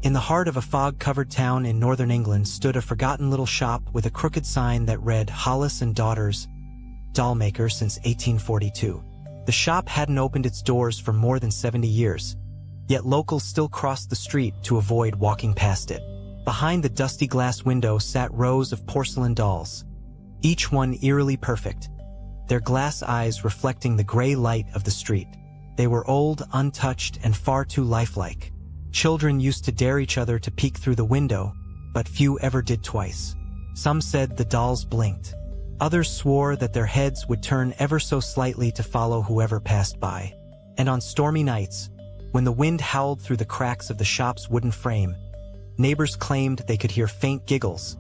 In the heart of a fog-covered town in northern England stood a forgotten little shop with a crooked sign that read Hollis and Daughters, Dollmaker since 1842. The shop hadn't opened its doors for more than 70 years, yet locals still crossed the street to avoid walking past it. Behind the dusty glass window sat rows of porcelain dolls, each one eerily perfect, their glass eyes reflecting the gray light of the street. They were old, untouched, and far too lifelike. Children used to dare each other to peek through the window, but few ever did twice. Some said the dolls blinked. Others swore that their heads would turn ever so slightly to follow whoever passed by. And on stormy nights, when the wind howled through the cracks of the shop's wooden frame, neighbors claimed they could hear faint giggles,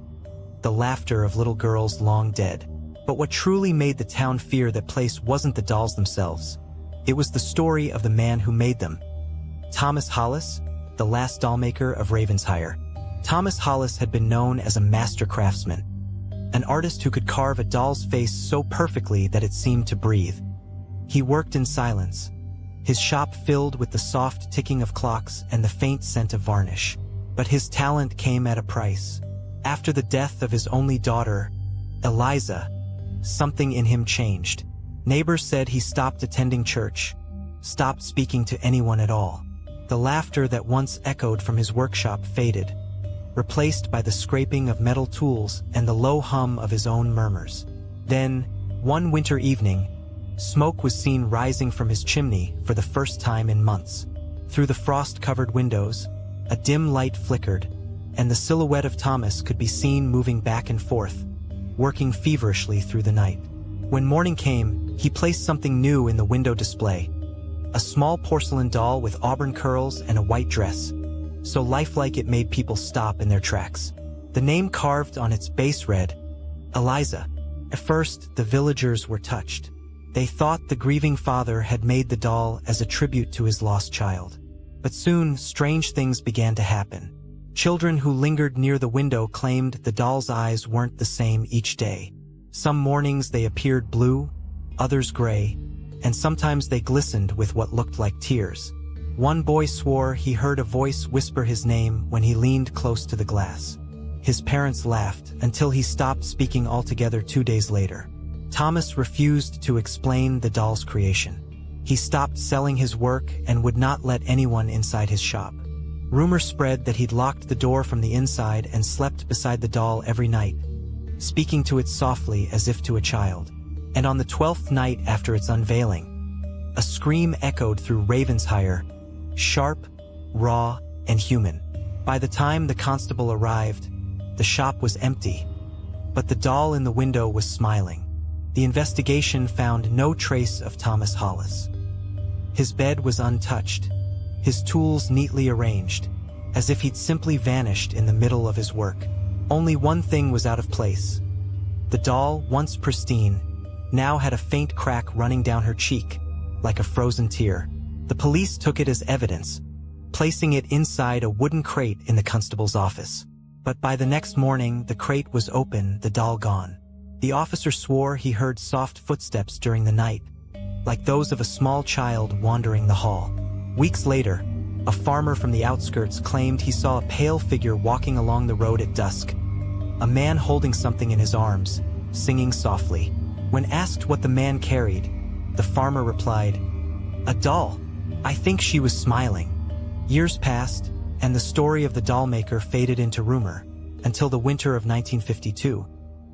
the laughter of little girls long dead. But what truly made the town fear that place wasn't the dolls themselves. It was the story of the man who made them. Thomas Hollis, the last dollmaker of Ravensshire. Thomas Hollis had been known as a master craftsman, an artist who could carve a doll's face so perfectly that it seemed to breathe. He worked in silence, his shop filled with the soft ticking of clocks and the faint scent of varnish. But his talent came at a price. After the death of his only daughter, Eliza, something in him changed. Neighbors said he stopped attending church, stopped speaking to anyone at all. The laughter that once echoed from his workshop faded, replaced by the scraping of metal tools and the low hum of his own murmurs. Then, one winter evening, smoke was seen rising from his chimney for the first time in months. Through the frost-covered windows, a dim light flickered, and the silhouette of Thomas could be seen moving back and forth, working feverishly through the night. When morning came, he placed something new in the window display, a small porcelain doll with auburn curls and a white dress, so lifelike it made people stop in their tracks. The name carved on its base read, Eliza. At first, the villagers were touched. They thought the grieving father had made the doll as a tribute to his lost child. But soon, strange things began to happen. Children who lingered near the window claimed the doll's eyes weren't the same each day. Some mornings they appeared blue, others gray, and sometimes they glistened with what looked like tears. One boy swore he heard a voice whisper his name when he leaned close to the glass. His parents laughed until he stopped speaking altogether 2 days later. Thomas refused to explain the doll's creation. He stopped selling his work and would not let anyone inside his shop. Rumor spread that he'd locked the door from the inside and slept beside the doll every night, speaking to it softly as if to a child. And on the 12th night after its unveiling, a scream echoed through Ravensshire, sharp, raw, and human. By the time the constable arrived, the shop was empty, but the doll in the window was smiling. The investigation found no trace of Thomas Hollis. His bed was untouched, his tools neatly arranged, as if he'd simply vanished in the middle of his work. Only one thing was out of place. The doll, once pristine, now had a faint crack running down her cheek, like a frozen tear. The police took it as evidence, placing it inside a wooden crate in the constable's office. But by the next morning, the crate was open, the doll gone. The officer swore he heard soft footsteps during the night, like those of a small child wandering the hall. Weeks later, a farmer from the outskirts claimed he saw a pale figure walking along the road at dusk, a man holding something in his arms, singing softly. When asked what the man carried, the farmer replied, "A doll. I think she was smiling." Years passed, and the story of the dollmaker faded into rumor, until the winter of 1952,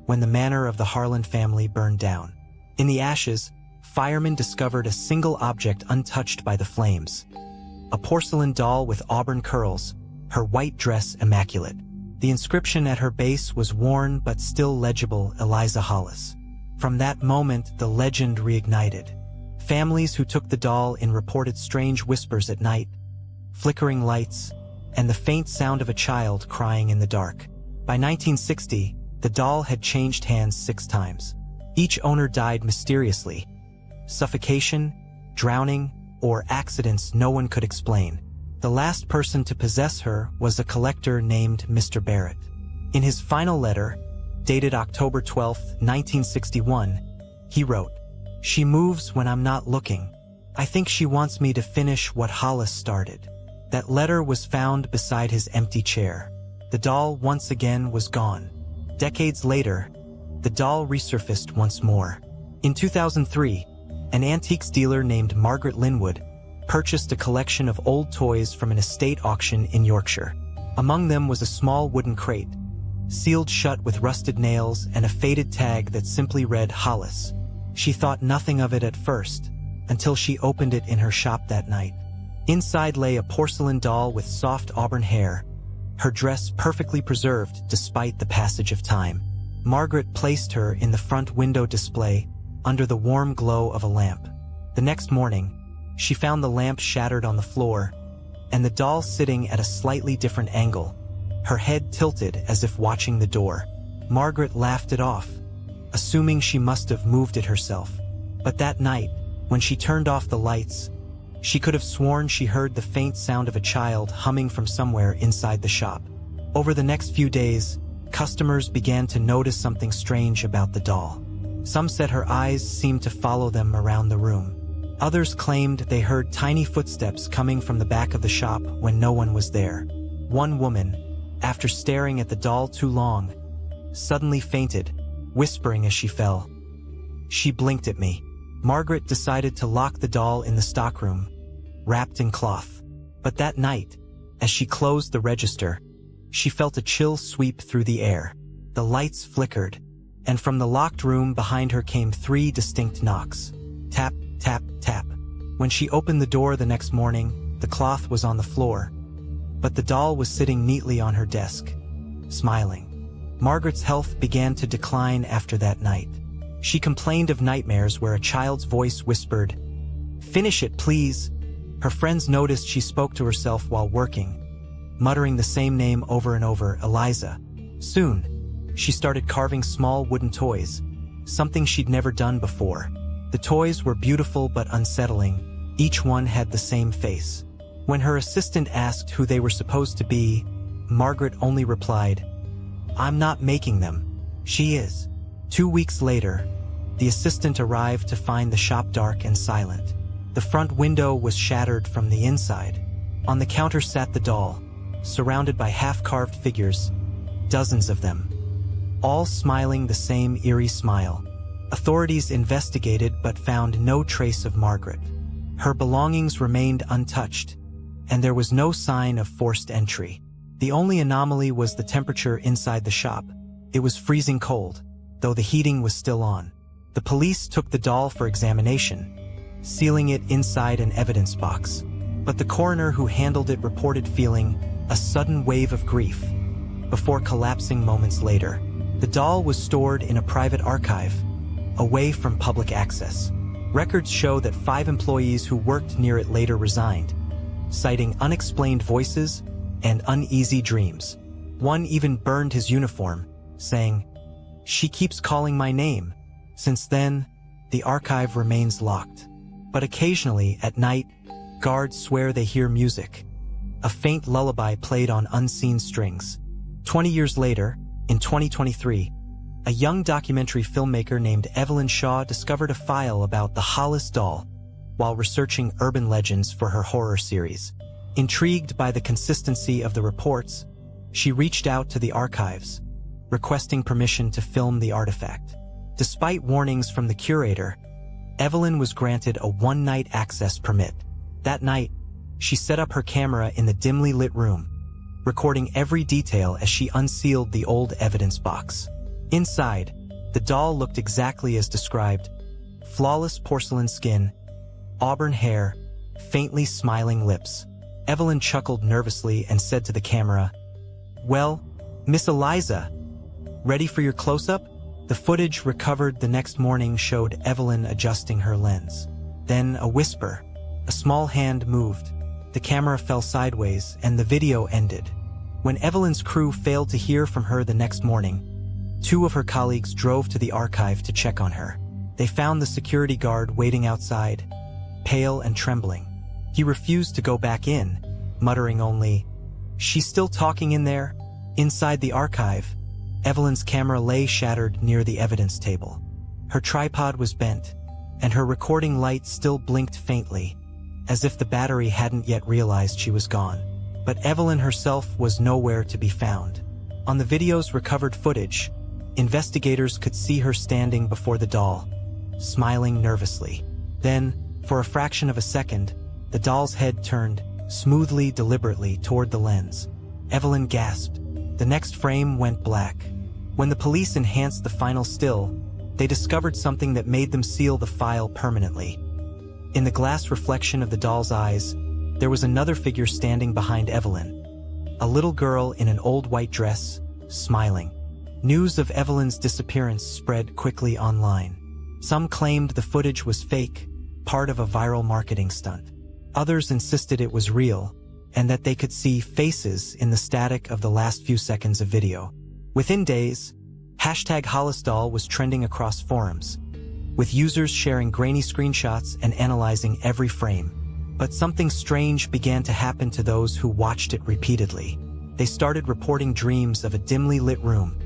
when the manor of the Harland family burned down. In the ashes, firemen discovered a single object untouched by the flames. A porcelain doll with auburn curls, her white dress immaculate. The inscription at her base was worn but still legible, Eliza Hollis. From that moment, the legend reignited. Families who took the doll in reported strange whispers at night, flickering lights, and the faint sound of a child crying in the dark. By 1960, the doll had changed hands 6 times. Each owner died mysteriously. Suffocation, drowning, or accidents no one could explain. The last person to possess her was a collector named Mr. Barrett. In his final letter, dated October 12, 1961, he wrote, "She moves when I'm not looking. I think she wants me to finish what Hollis started." That letter was found beside his empty chair. The doll once again was gone. Decades later, the doll resurfaced once more. In 2003, an antiques dealer named Margaret Linwood purchased a collection of old toys from an estate auction in Yorkshire. Among them was a small wooden crate, sealed shut with rusted nails and a faded tag that simply read Hollis. She thought nothing of it at first, until she opened it in her shop that night. Inside lay a porcelain doll with soft auburn hair, her dress perfectly preserved despite the passage of time. Margaret placed her in the front window display under the warm glow of a lamp. The next morning, she found the lamp shattered on the floor and the doll sitting at a slightly different angle, her head tilted as if watching the door. Margaret laughed it off, assuming she must have moved it herself. But that night, when she turned off the lights, she could have sworn she heard the faint sound of a child humming from somewhere inside the shop. Over the next few days, customers began to notice something strange about the doll. Some said her eyes seemed to follow them around the room. Others claimed they heard tiny footsteps coming from the back of the shop when no one was there. One woman, after staring at the doll too long, suddenly fainted, whispering as she fell, "She blinked at me." Margaret decided to lock the doll in the stockroom, wrapped in cloth. But that night, as she closed the register, she felt a chill sweep through the air. The lights flickered, and from the locked room behind her came 3 distinct knocks. Tap, tap, tap. When she opened the door the next morning, the cloth was on the floor, but the doll was sitting neatly on her desk, smiling. Margaret's health began to decline after that night. She complained of nightmares where a child's voice whispered, "Finish it, please." Her friends noticed she spoke to herself while working, muttering the same name over and over, Eliza. Soon, she started carving small wooden toys, something she'd never done before. The toys were beautiful but unsettling. Each one had the same face. When her assistant asked who they were supposed to be, Margaret only replied, "I'm not making them. She is." 2 weeks later, the assistant arrived to find the shop dark and silent. The front window was shattered from the inside. On the counter sat the doll, surrounded by half-carved figures, dozens of them, all smiling the same eerie smile. Authorities investigated but found no trace of Margaret. Her belongings remained untouched, and there was no sign of forced entry. The only anomaly was the temperature inside the shop. It was freezing cold, though the heating was still on. The police took the doll for examination, sealing it inside an evidence box. But the coroner who handled it reported feeling a sudden wave of grief before collapsing moments later. The doll was stored in a private archive, away from public access. Records show that 5 employees who worked near it later resigned, citing unexplained voices and uneasy dreams. One even burned his uniform, saying, "She keeps calling my name." Since then, the archive remains locked. But occasionally, at night, guards swear they hear music, a faint lullaby played on unseen strings. 20 years later, in 2023, a young documentary filmmaker named Evelyn Shaw discovered a file about the Hollis doll while researching urban legends for her horror series. Intrigued by the consistency of the reports, she reached out to the archives, requesting permission to film the artifact. Despite warnings from the curator, Evelyn was granted a one-night access permit. That night, she set up her camera in the dimly lit room, recording every detail as she unsealed the old evidence box. Inside, the doll looked exactly as described: flawless porcelain skin, auburn hair, faintly smiling lips. Evelyn chuckled nervously and said to the camera, "Well, Miss Eliza, ready for your close-up?" The footage recovered the next morning showed Evelyn adjusting her lens. Then a whisper, a small hand moved, the camera fell sideways, and the video ended. When Evelyn's crew failed to hear from her the next morning, 2 of her colleagues drove to the archive to check on her. They found the security guard waiting outside, pale and trembling. He refused to go back in, muttering only, "She's still talking in there?" Inside the archive, Evelyn's camera lay shattered near the evidence table. Her tripod was bent, and her recording light still blinked faintly, as if the battery hadn't yet realized she was gone. But Evelyn herself was nowhere to be found. On the video's recovered footage, investigators could see her standing before the doll, smiling nervously. Then, for a fraction of a second, the doll's head turned, smoothly, deliberately, toward the lens. Evelyn gasped. The next frame went black. When the police enhanced the final still, they discovered something that made them seal the file permanently. In the glass reflection of the doll's eyes, there was another figure standing behind Evelyn. A little girl in an old white dress, smiling. News of Evelyn's disappearance spread quickly online. Some claimed the footage was fake, part of a viral marketing stunt. Others insisted it was real, and that they could see faces in the static of the last few seconds of video. Within days, #HollisDoll was trending across forums, with users sharing grainy screenshots and analyzing every frame. But something strange began to happen to those who watched it repeatedly. They started reporting dreams of a dimly lit room,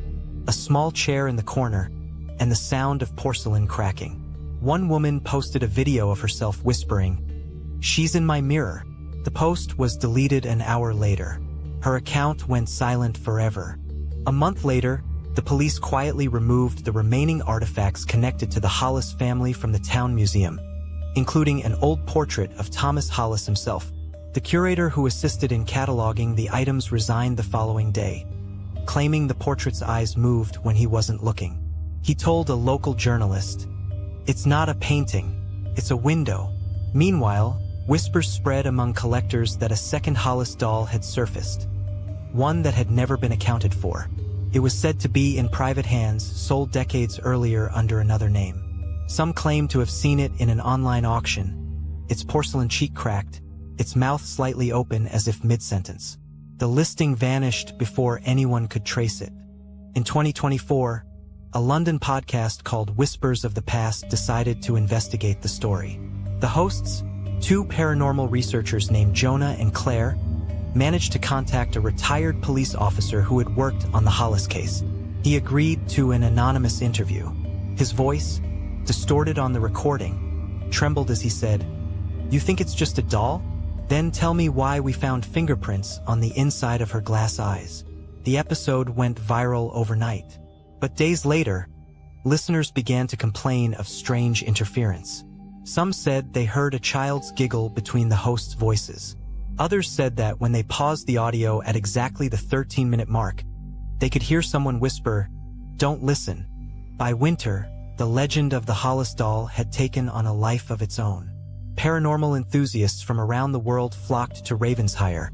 a small chair in the corner, and the sound of porcelain cracking. One woman posted a video of herself whispering, "She's in my mirror." The post was deleted an hour later. Her account went silent forever. A month later, the police quietly removed the remaining artifacts connected to the Hollis family from the town museum, including an old portrait of Thomas Hollis himself. The curator who assisted in cataloging the items resigned the following day, claiming the portrait's eyes moved when he wasn't looking. He told a local journalist, "It's not a painting, it's a window." Meanwhile, whispers spread among collectors that a second Hollis doll had surfaced, one that had never been accounted for. It was said to be in private hands, sold decades earlier under another name. Some claim to have seen it in an online auction, its porcelain cheek cracked, its mouth slightly open as if mid-sentence. The listing vanished before anyone could trace it. In 2024, a London podcast called Whispers of the Past decided to investigate the story. The hosts, two paranormal researchers named Jonah and Claire, managed to contact a retired police officer who had worked on the Hollis case. He agreed to an anonymous interview. His voice, distorted on the recording, trembled as he said, "You think it's just a doll? Then tell me why we found fingerprints on the inside of her glass eyes." The episode went viral overnight. But days later, listeners began to complain of strange interference. Some said they heard a child's giggle between the hosts' voices. Others said that when they paused the audio at exactly the 13-minute mark, they could hear someone whisper, "Don't listen." By winter, the legend of the Hollis doll had taken on a life of its own. Paranormal enthusiasts from around the world flocked to Ravensshire,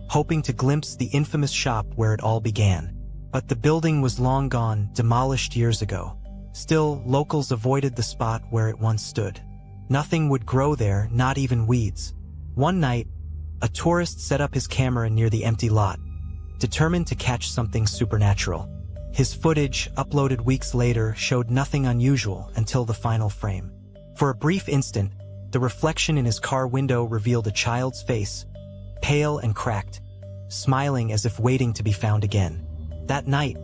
hoping to glimpse the infamous shop where it all began. But the building was long gone, demolished years ago. Still, locals avoided the spot where it once stood. Nothing would grow there, not even weeds. One night, a tourist set up his camera near the empty lot, determined to catch something supernatural. His footage, uploaded weeks later, showed nothing unusual until the final frame. For a brief instant, the reflection in his car window revealed a child's face, pale and cracked, smiling as if waiting to be found again. That night,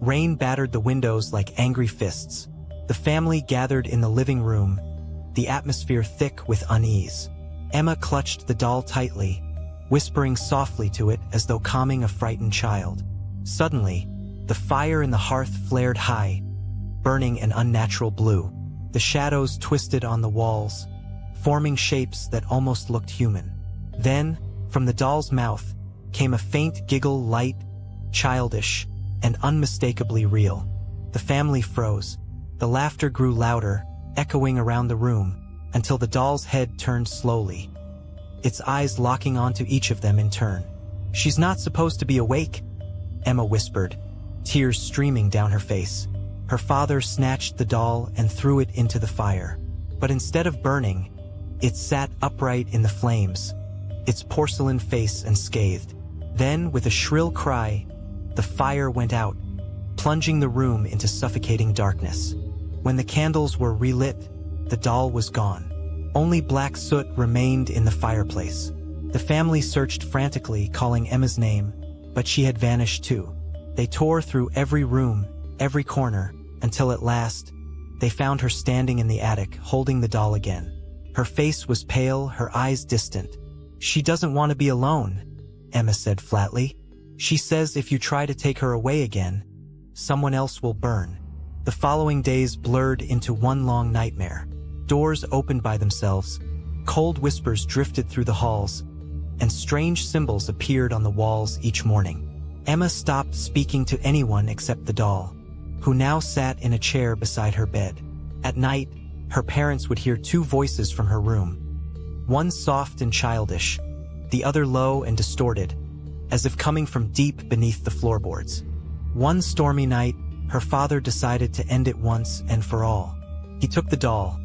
rain battered the windows like angry fists. The family gathered in the living room, the atmosphere thick with unease. Emma clutched the doll tightly, whispering softly to it as though calming a frightened child. Suddenly, the fire in the hearth flared high, burning an unnatural blue. The shadows twisted on the walls, forming shapes that almost looked human. Then, from the doll's mouth, came a faint giggle, light, childish, and unmistakably real. The family froze. The laughter grew louder, echoing around the room, until the doll's head turned slowly, its eyes locking onto each of them in turn. "She's not supposed to be awake," Emma whispered, tears streaming down her face. Her father snatched the doll and threw it into the fire. But instead of burning, it sat upright in the flames, its porcelain face unscathed. Then, with a shrill cry, the fire went out, plunging the room into suffocating darkness. When the candles were relit, the doll was gone. Only black soot remained in the fireplace. The family searched frantically, calling Emma's name, but she had vanished too. They tore through every room, every corner, until at last, they found her standing in the attic, holding the doll again. Her face was pale, her eyes distant. "She doesn't want to be alone," Emma said flatly. "She says if you try to take her away again, someone else will burn." The following days blurred into one long nightmare. Doors opened by themselves, cold whispers drifted through the halls, and strange symbols appeared on the walls each morning. Emma stopped speaking to anyone except the doll, who now sat in a chair beside her bed. At night, her parents would hear two voices from her room, one soft and childish, the other low and distorted, as if coming from deep beneath the floorboards. One stormy night, her father decided to end it once and for all. He took the doll,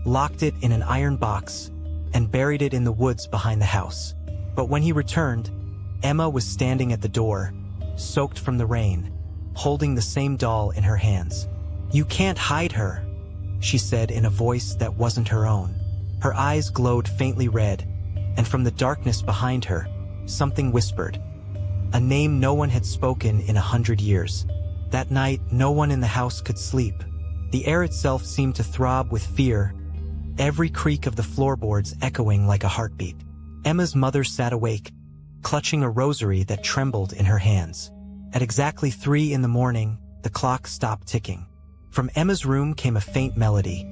locked it in an iron box, and buried it in the woods behind the house. But when he returned, Emma was standing at the door, soaked from the rain, holding the same doll in her hands. "You can't hide her," she said in a voice that wasn't her own. Her eyes glowed faintly red, and from the darkness behind her, something whispered. A name no one had spoken in 100 years. That night, no one in the house could sleep. The air itself seemed to throb with fear, every creak of the floorboards echoing like a heartbeat. Emma's mother sat awake, clutching a rosary that trembled in her hands. At exactly 3 in the morning, the clock stopped ticking. From Emma's room came a faint melody,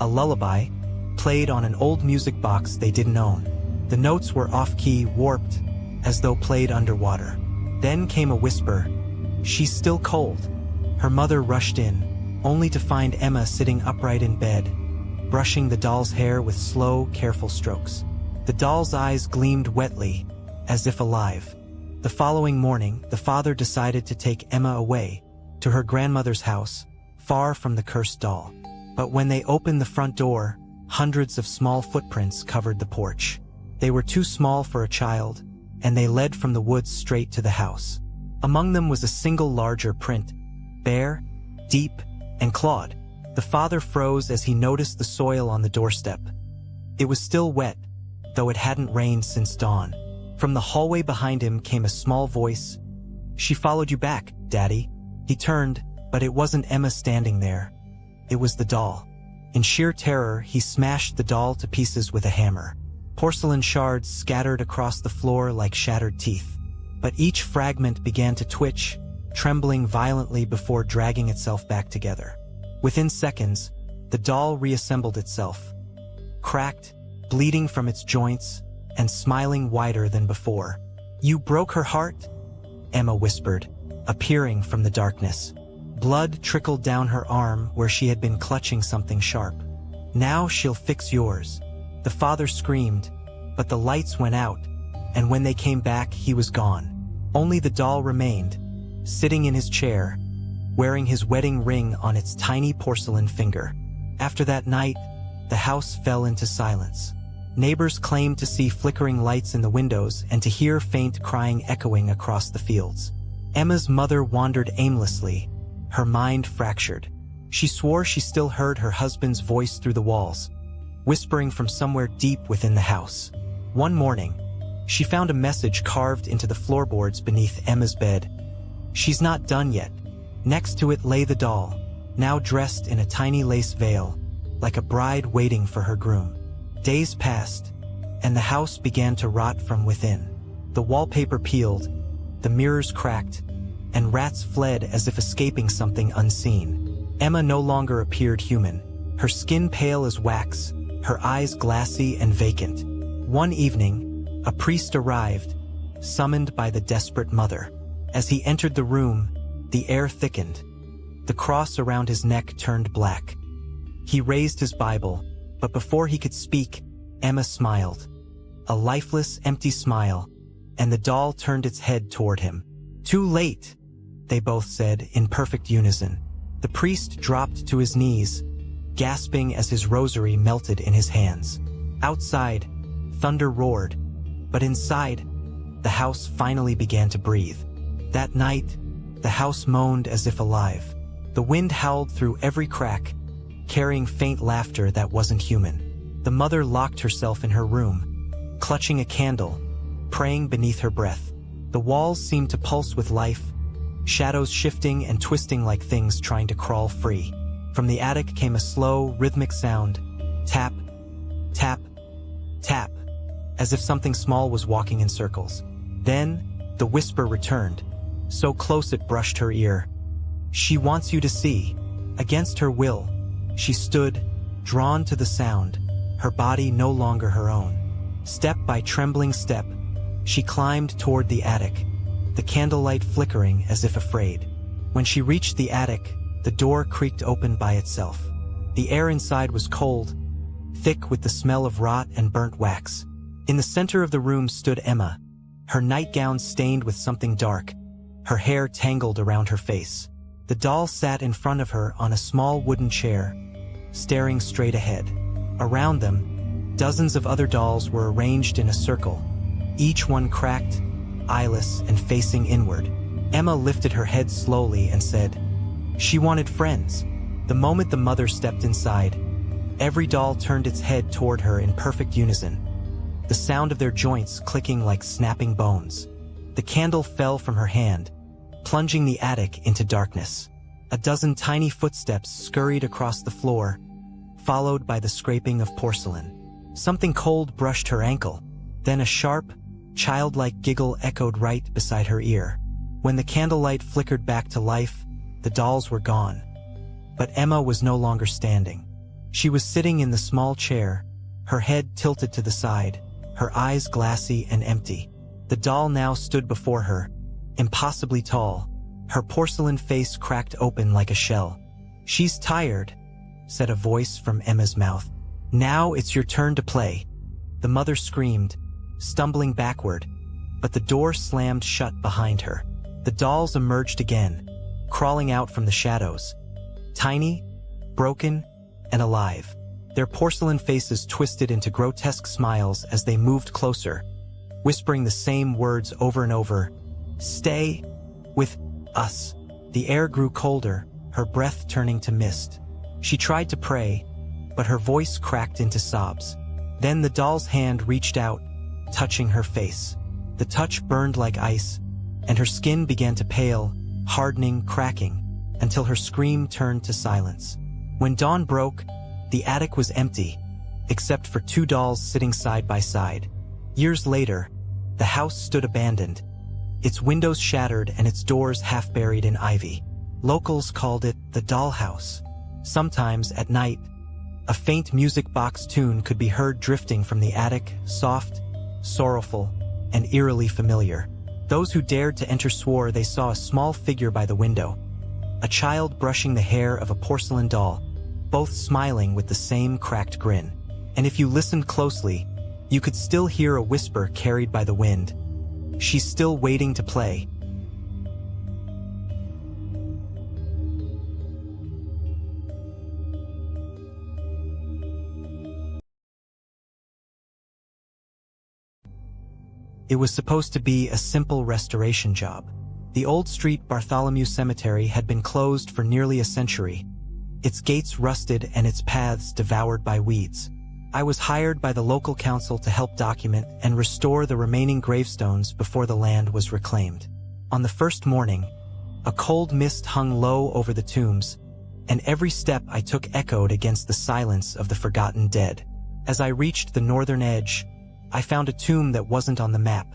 a lullaby, played on an old music box they didn't own. The notes were off-key, warped, as though played underwater. Then came a whisper, "She's still cold." Her mother rushed in, only to find Emma sitting upright in bed, brushing the doll's hair with slow, careful strokes. The doll's eyes gleamed wetly, as if alive. The following morning, the father decided to take Emma away, to her grandmother's house, far from the cursed doll. But when they opened the front door, hundreds of small footprints covered the porch. They were too small for a child, and they led from the woods straight to the house. Among them was a single larger print, bare, deep, and clawed. The father froze as he noticed the soil on the doorstep. It was still wet, though it hadn't rained since dawn. From the hallway behind him came a small voice. "She followed you back, Daddy." He turned, but it wasn't Emma standing there. It was the doll. In sheer terror, he smashed the doll to pieces with a hammer. Porcelain shards scattered across the floor like shattered teeth. But each fragment began to twitch, trembling violently before dragging itself back together. Within seconds, the doll reassembled itself, cracked, bleeding from its joints, and smiling wider than before. "You broke her heart?" Emma whispered, appearing from the darkness. Blood trickled down her arm where she had been clutching something sharp. "Now she'll fix yours." The father screamed, but the lights went out, and when they came back, he was gone. Only the doll remained, sitting in his chair, wearing his wedding ring on its tiny porcelain finger. After that night, the house fell into silence. Neighbors claimed to see flickering lights in the windows and to hear faint crying echoing across the fields. Emma's mother wandered aimlessly, her mind fractured. She swore she still heard her husband's voice through the walls, whispering from somewhere deep within the house. One morning, she found a message carved into the floorboards beneath Emma's bed. "She's not done yet." Next to it lay the doll, now dressed in a tiny lace veil, like a bride waiting for her groom. Days passed, and the house began to rot from within. The wallpaper peeled, the mirrors cracked, and rats fled as if escaping something unseen. Emma no longer appeared human, her skin pale as wax, her eyes glassy and vacant. One evening, a priest arrived, summoned by the desperate mother. As he entered the room, the air thickened. The cross around his neck turned black. He raised his Bible, but before he could speak, Emma smiled. A lifeless, empty smile, and the doll turned its head toward him. "Too late," they both said in perfect unison. The priest dropped to his knees, gasping as his rosary melted in his hands. Outside, thunder roared, but inside, the house finally began to breathe. That night, the house moaned as if alive. The wind howled through every crack, carrying faint laughter that wasn't human. The mother locked herself in her room, clutching a candle, praying beneath her breath. The walls seemed to pulse with life, shadows shifting and twisting like things trying to crawl free. From the attic came a slow, rhythmic sound, tap, Tap, tap, as if something small was walking in circles. Then, the whisper returned, so close it brushed her ear. "She wants you to see." Against her will, she stood, drawn to the sound, her body no longer her own. Step by trembling step, she climbed toward the attic, the candlelight flickering as if afraid. When she reached the attic, the door creaked open by itself. The air inside was cold, thick with the smell of rot and burnt wax. In the center of the room stood Emma, her nightgown stained with something dark, her hair tangled around her face. The doll sat in front of her on a small wooden chair, staring straight ahead. Around them, dozens of other dolls were arranged in a circle, each one cracked, eyeless, and facing inward. Emma lifted her head slowly and said, "She wanted friends." The moment the mother stepped inside, every doll turned its head toward her in perfect unison, the sound of their joints clicking like snapping bones. The candle fell from her hand, plunging the attic into darkness. A dozen tiny footsteps scurried across the floor, followed by the scraping of porcelain. Something cold brushed her ankle, then a sharp, childlike giggle echoed right beside her ear. When the candlelight flickered back to life, the dolls were gone. But Emma was no longer standing. She was sitting in the small chair, her head tilted to the side, her eyes glassy and empty. The doll now stood before her, impossibly tall, her porcelain face cracked open like a shell. "She's tired," said a voice from Emma's mouth. "Now it's your turn to play." The mother screamed, stumbling backward, but the door slammed shut behind her. The dolls emerged again, crawling out from the shadows, tiny, broken, and alive. Their porcelain faces twisted into grotesque smiles as they moved closer, whispering the same words over and over. "Stay with us." The air grew colder, her breath turning to mist. She tried to pray, but her voice cracked into sobs. Then the doll's hand reached out, touching her face. The touch burned like ice, and her skin began to pale, hardening, cracking, until her scream turned to silence. When dawn broke, the attic was empty, except for two dolls sitting side by side. Years later, the house stood abandoned, its windows shattered and its doors half buried in ivy. Locals called it the dollhouse. Sometimes, at night, a faint music box tune could be heard drifting from the attic, soft, sorrowful, and eerily familiar. Those who dared to enter swore they saw a small figure by the window, a child brushing the hair of a porcelain doll, both smiling with the same cracked grin. And if you listened closely, you could still hear a whisper carried by the wind. "She's still waiting to play." It was supposed to be a simple restoration job. The Old Street Bartholomew Cemetery had been closed for nearly a century, its gates rusted and its paths devoured by weeds. I was hired by the local council to help document and restore the remaining gravestones before the land was reclaimed. On the first morning, a cold mist hung low over the tombs, and every step I took echoed against the silence of the forgotten dead. As I reached the northern edge, I found a tomb that wasn't on the map.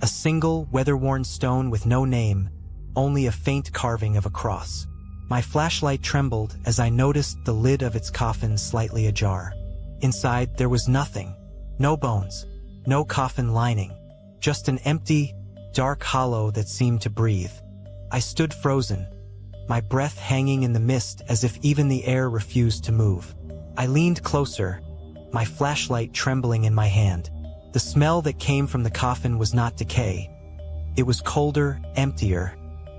A single, weather-worn stone with no name, only a faint carving of a cross. My flashlight trembled as I noticed the lid of its coffin slightly ajar. Inside, there was nothing. No bones, no coffin lining, just an empty, dark hollow that seemed to breathe. I stood frozen, my breath hanging in the mist as if even the air refused to move. I leaned closer, my flashlight trembling in my hand. The smell that came from the coffin was not decay. It was colder, emptier,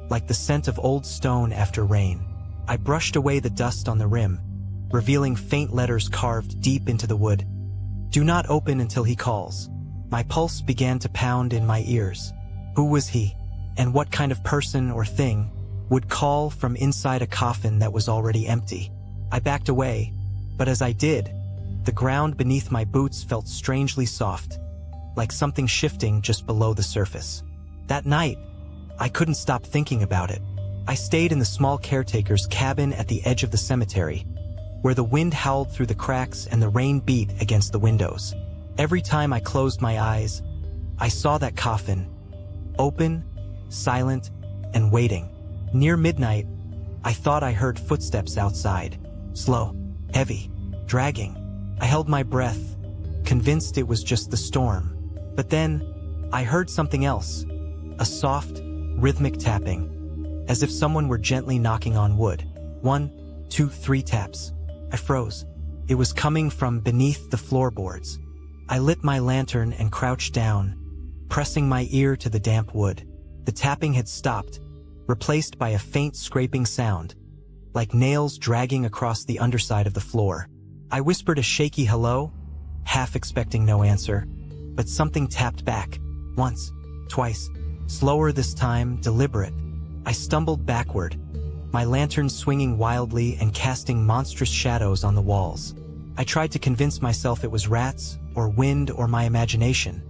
like the scent of old stone after rain. I brushed away the dust on the rim, revealing faint letters carved deep into the wood. "Do not open until he calls." My pulse began to pound in my ears. Who was he? And what kind of person or thing would call from inside a coffin that was already empty? I backed away, but as I did, the ground beneath my boots felt strangely soft, like something shifting just below the surface. That night, I couldn't stop thinking about it. I stayed in the small caretaker's cabin at the edge of the cemetery, where the wind howled through the cracks and the rain beat against the windows. Every time I closed my eyes, I saw that coffin, open, silent, and waiting. Near midnight, I thought I heard footsteps outside, slow, heavy, dragging. I held my breath, convinced it was just the storm. But then, I heard something else, a soft, rhythmic tapping, as if someone were gently knocking on wood. 1, 2, 3 taps. I froze. It was coming from beneath the floorboards. I lit my lantern and crouched down, pressing my ear to the damp wood. The tapping had stopped, replaced by a faint scraping sound, like nails dragging across the underside of the floor. I whispered a shaky hello, half expecting no answer, but something tapped back, once, twice, slower this time, deliberate. I stumbled backward, my lantern swinging wildly and casting monstrous shadows on the walls. I tried to convince myself it was rats, or wind, or my imagination.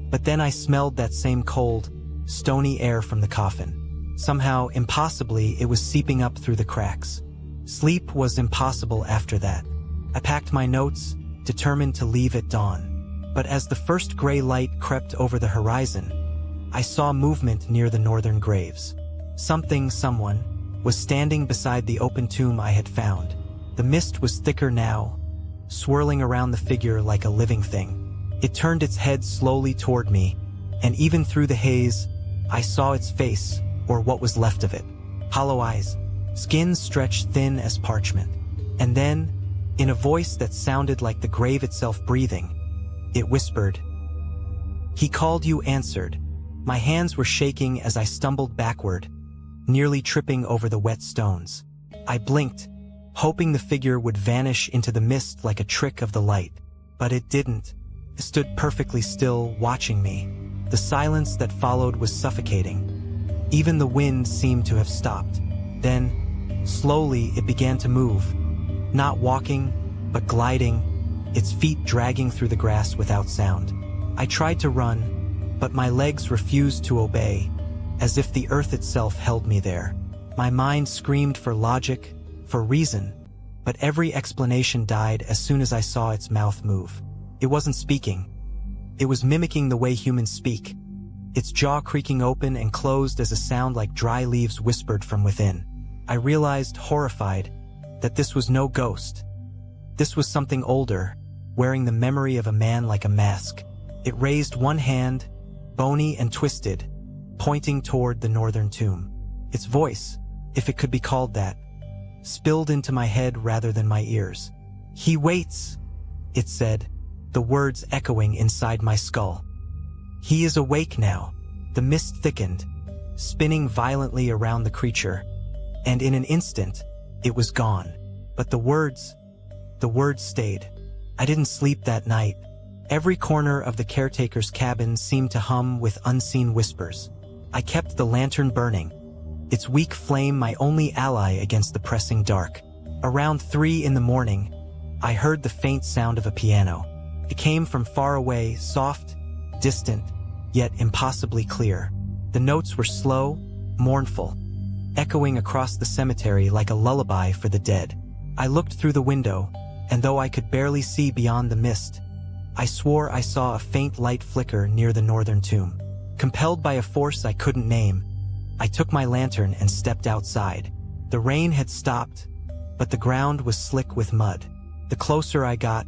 But then I smelled that same cold, stony air from the coffin. Somehow, impossibly, it was seeping up through the cracks. Sleep was impossible after that. I packed my notes, determined to leave at dawn. But as the first gray light crept over the horizon, I saw movement near the northern graves. Someone, was standing beside the open tomb I had found. The mist was thicker now, swirling around the figure like a living thing. It turned its head slowly toward me, and even through the haze, I saw its face, or what was left of it. Hollow eyes, skin stretched thin as parchment. And then, in a voice that sounded like the grave itself breathing, it whispered, "He called, you answered." My hands were shaking as I stumbled backward, nearly tripping over the wet stones. I blinked, hoping the figure would vanish into the mist like a trick of the light. But it didn't. It stood perfectly still, watching me. The silence that followed was suffocating. Even the wind seemed to have stopped. Then, slowly, it began to move. Not walking, but gliding, its feet dragging through the grass without sound. I tried to run, but my legs refused to obey, as if the earth itself held me there. My mind screamed for logic, for reason, but every explanation died as soon as I saw its mouth move. It wasn't speaking. It was mimicking the way humans speak, its jaw creaking open and closed as a sound like dry leaves whispered from within. I realized, horrified, that this was no ghost. This was something older, wearing the memory of a man like a mask. It raised one hand, bony and twisted, pointing toward the northern tomb. Its voice, if it could be called that, spilled into my head rather than my ears. "He waits," it said, the words echoing inside my skull. "He is awake now." The mist thickened, spinning violently around the creature, and in an instant, it was gone. But the words stayed. I didn't sleep that night. Every corner of the caretaker's cabin seemed to hum with unseen whispers. I kept the lantern burning, its weak flame my only ally against the pressing dark. Around 3 in the morning, I heard the faint sound of a piano. It came from far away, soft, distant, yet impossibly clear. The notes were slow, mournful, echoing across the cemetery like a lullaby for the dead. I looked through the window, and though I could barely see beyond the mist, I swore I saw a faint light flicker near the northern tomb. Compelled by a force I couldn't name, I took my lantern and stepped outside. The rain had stopped, but the ground was slick with mud. The closer I got,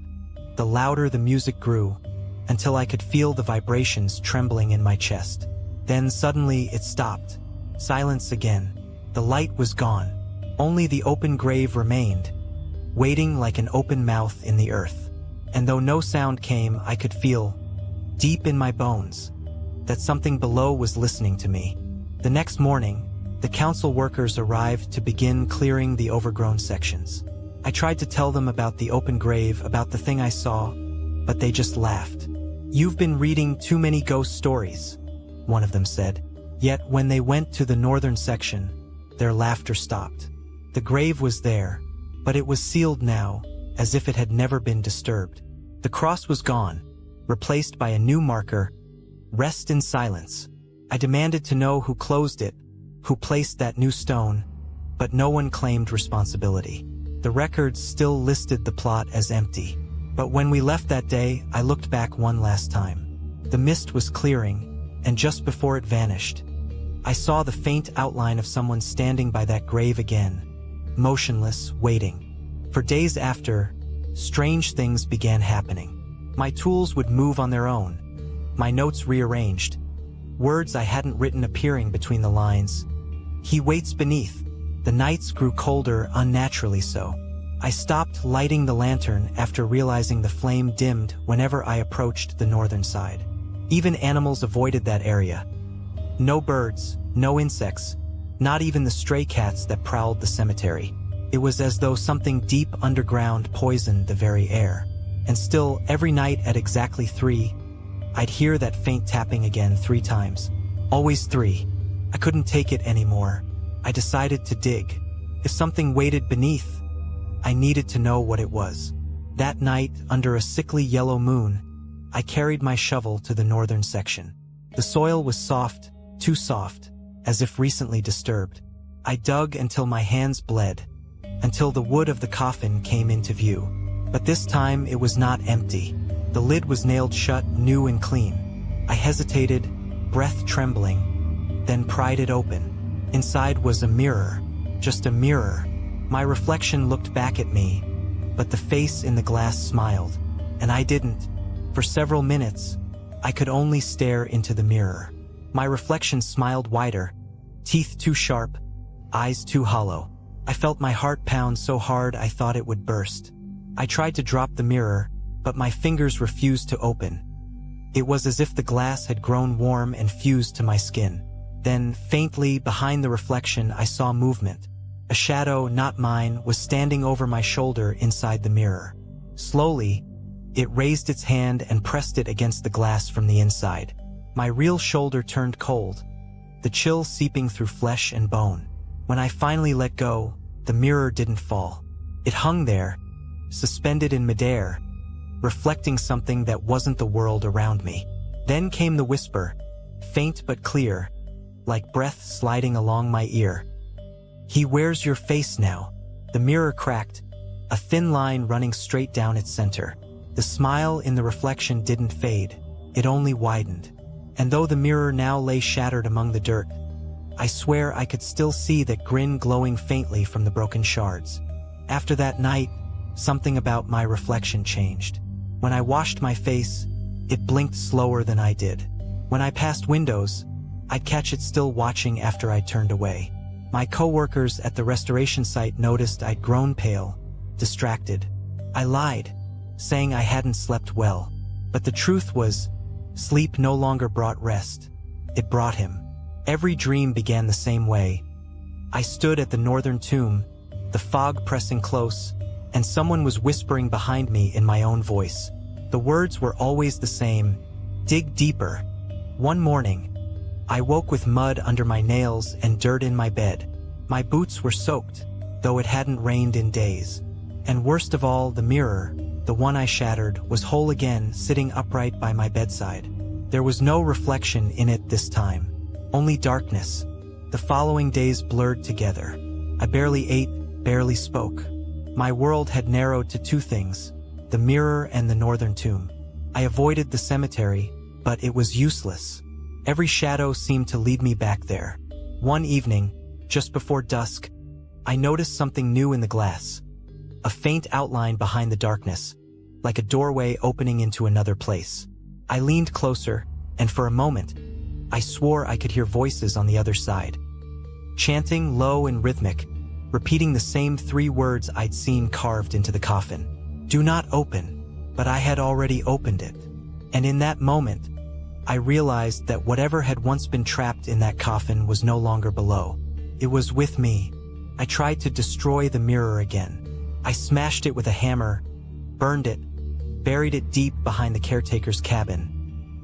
the louder the music grew, until I could feel the vibrations trembling in my chest. Then suddenly it stopped. Silence again. The light was gone. Only the open grave remained, waiting like an open mouth in the earth. And though no sound came, I could feel, deep in my bones, that something below was listening to me. The next morning, the council workers arrived to begin clearing the overgrown sections. I tried to tell them about the open grave, about the thing I saw, but they just laughed. "You've been reading too many ghost stories," one of them said. Yet when they went to the northern section, their laughter stopped. The grave was there, but it was sealed now, as if it had never been disturbed. The cross was gone, replaced by a new marker, "Rest in silence." I demanded to know who closed it, who placed that new stone, but no one claimed responsibility. The records still listed the plot as empty. But when we left that day, I looked back one last time. The mist was clearing, and just before it vanished, I saw the faint outline of someone standing by that grave again, motionless, waiting. For days after, strange things began happening. My tools would move on their own, my notes rearranged, words I hadn't written appearing between the lines. He waits beneath. The nights grew colder, unnaturally so. I stopped lighting the lantern after realizing the flame dimmed whenever I approached the northern side. Even animals avoided that area. No birds, no insects, not even the stray cats that prowled the cemetery. It was as though something deep underground poisoned the very air. And still, every night at exactly 3, I'd hear that faint tapping again 3 times. Always 3. I couldn't take it anymore. I decided to dig. If something waited beneath, I needed to know what it was. That night, under a sickly yellow moon, I carried my shovel to the northern section. The soil was soft, too soft, as if recently disturbed. I dug until my hands bled, until the wood of the coffin came into view. But this time it was not empty. The lid was nailed shut, new and clean. I hesitated, breath trembling, then pried it open. Inside was a mirror, just a mirror. My reflection looked back at me, but the face in the glass smiled, and I didn't. For several minutes, I could only stare into the mirror. My reflection smiled wider, teeth too sharp, eyes too hollow. I felt my heart pound so hard I thought it would burst. I tried to drop the mirror, but my fingers refused to open. It was as if the glass had grown warm and fused to my skin. Then, faintly, behind the reflection, I saw movement. A shadow, not mine, was standing over my shoulder inside the mirror. Slowly, it raised its hand and pressed it against the glass from the inside. My real shoulder turned cold, the chill seeping through flesh and bone. When I finally let go, the mirror didn't fall. It hung there, suspended in midair, reflecting something that wasn't the world around me. Then came the whisper, faint but clear, like breath sliding along my ear. "He wears your face now." The mirror cracked, a thin line running straight down its center. The smile in the reflection didn't fade, it only widened. And though the mirror now lay shattered among the dirt, I swear I could still see that grin glowing faintly from the broken shards. After that night, something about my reflection changed. When I washed my face, it blinked slower than I did. When I passed windows, I'd catch it still watching after I'd turned away. My coworkers at the restoration site noticed I'd grown pale, distracted. I lied, saying I hadn't slept well. But the truth was, sleep no longer brought rest. It brought him. Every dream began the same way. I stood at the northern tomb, the fog pressing close, and someone was whispering behind me in my own voice. The words were always the same: dig deeper. One morning, I woke with mud under my nails and dirt in my bed. My boots were soaked, though it hadn't rained in days. And worst of all, the mirror, the one I shattered, was whole again, sitting upright by my bedside. There was no reflection in it this time, only darkness. The following days blurred together. I barely ate, barely spoke. My world had narrowed to 2 things, the mirror and the northern tomb. I avoided the cemetery, but it was useless. Every shadow seemed to lead me back there. One evening, just before dusk, I noticed something new in the glass. A faint outline behind the darkness, like a doorway opening into another place. I leaned closer, and for a moment, I swore I could hear voices on the other side, chanting low and rhythmic, repeating the same 3 words I'd seen carved into the coffin. "Do not open." But I had already opened it. And in that moment, I realized that whatever had once been trapped in that coffin was no longer below. It was with me. I tried to destroy the mirror again. I smashed it with a hammer, burned it, buried it deep behind the caretaker's cabin.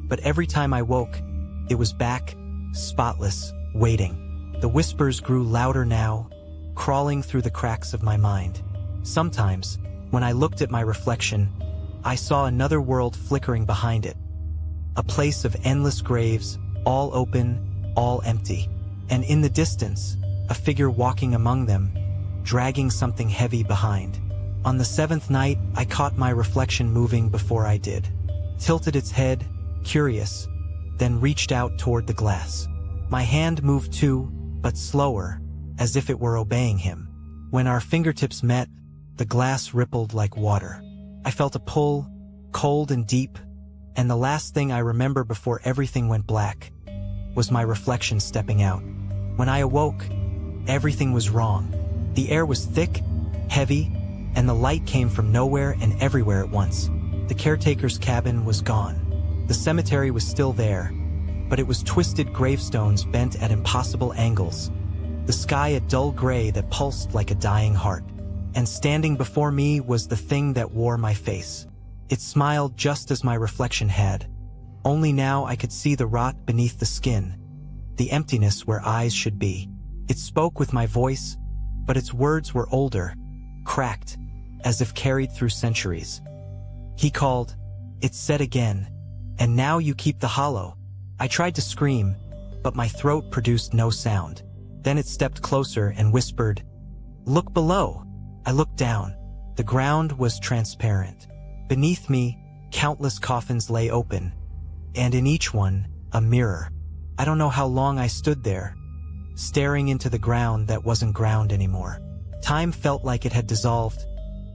But every time I woke, it was back, spotless, waiting. The whispers grew louder now, crawling through the cracks of my mind. Sometimes, when I looked at my reflection, I saw another world flickering behind it. A place of endless graves, all open, all empty. And in the distance, a figure walking among them, dragging something heavy behind. On the seventh night, I caught my reflection moving before I did. Tilted its head, curious, then reached out toward the glass. My hand moved too, but slower, as if it were obeying him. When our fingertips met, the glass rippled like water. I felt a pull, cold and deep, and the last thing I remember before everything went black was my reflection stepping out. When I awoke, everything was wrong. The air was thick, heavy, and the light came from nowhere and everywhere at once. The caretaker's cabin was gone. The cemetery was still there, but it was twisted gravestones bent at impossible angles. The sky a dull gray that pulsed like a dying heart. And standing before me was the thing that wore my face. It smiled just as my reflection had. Only now I could see the rot beneath the skin, the emptiness where eyes should be. It spoke with my voice, but its words were older, cracked, as if carried through centuries. He called. It said again, "And now you keep the hollow." I tried to scream, but my throat produced no sound. Then it stepped closer and whispered, "Look below." I looked down. The ground was transparent. Beneath me, countless coffins lay open, and in each one, a mirror. I don't know how long I stood there, staring into the ground that wasn't ground anymore. Time felt like it had dissolved,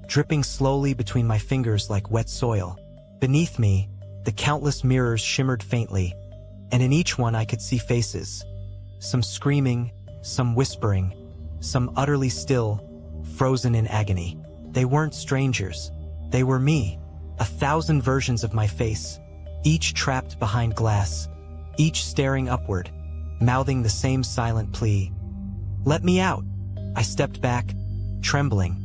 dripping slowly between my fingers like wet soil. Beneath me, the countless mirrors shimmered faintly, and in each one I could see faces. Some screaming, some whispering, some utterly still, frozen in agony. They weren't strangers. They were me. 1,000 versions of my face, each trapped behind glass, each staring upward, mouthing the same silent plea. "Let me out!" I stepped back, trembling,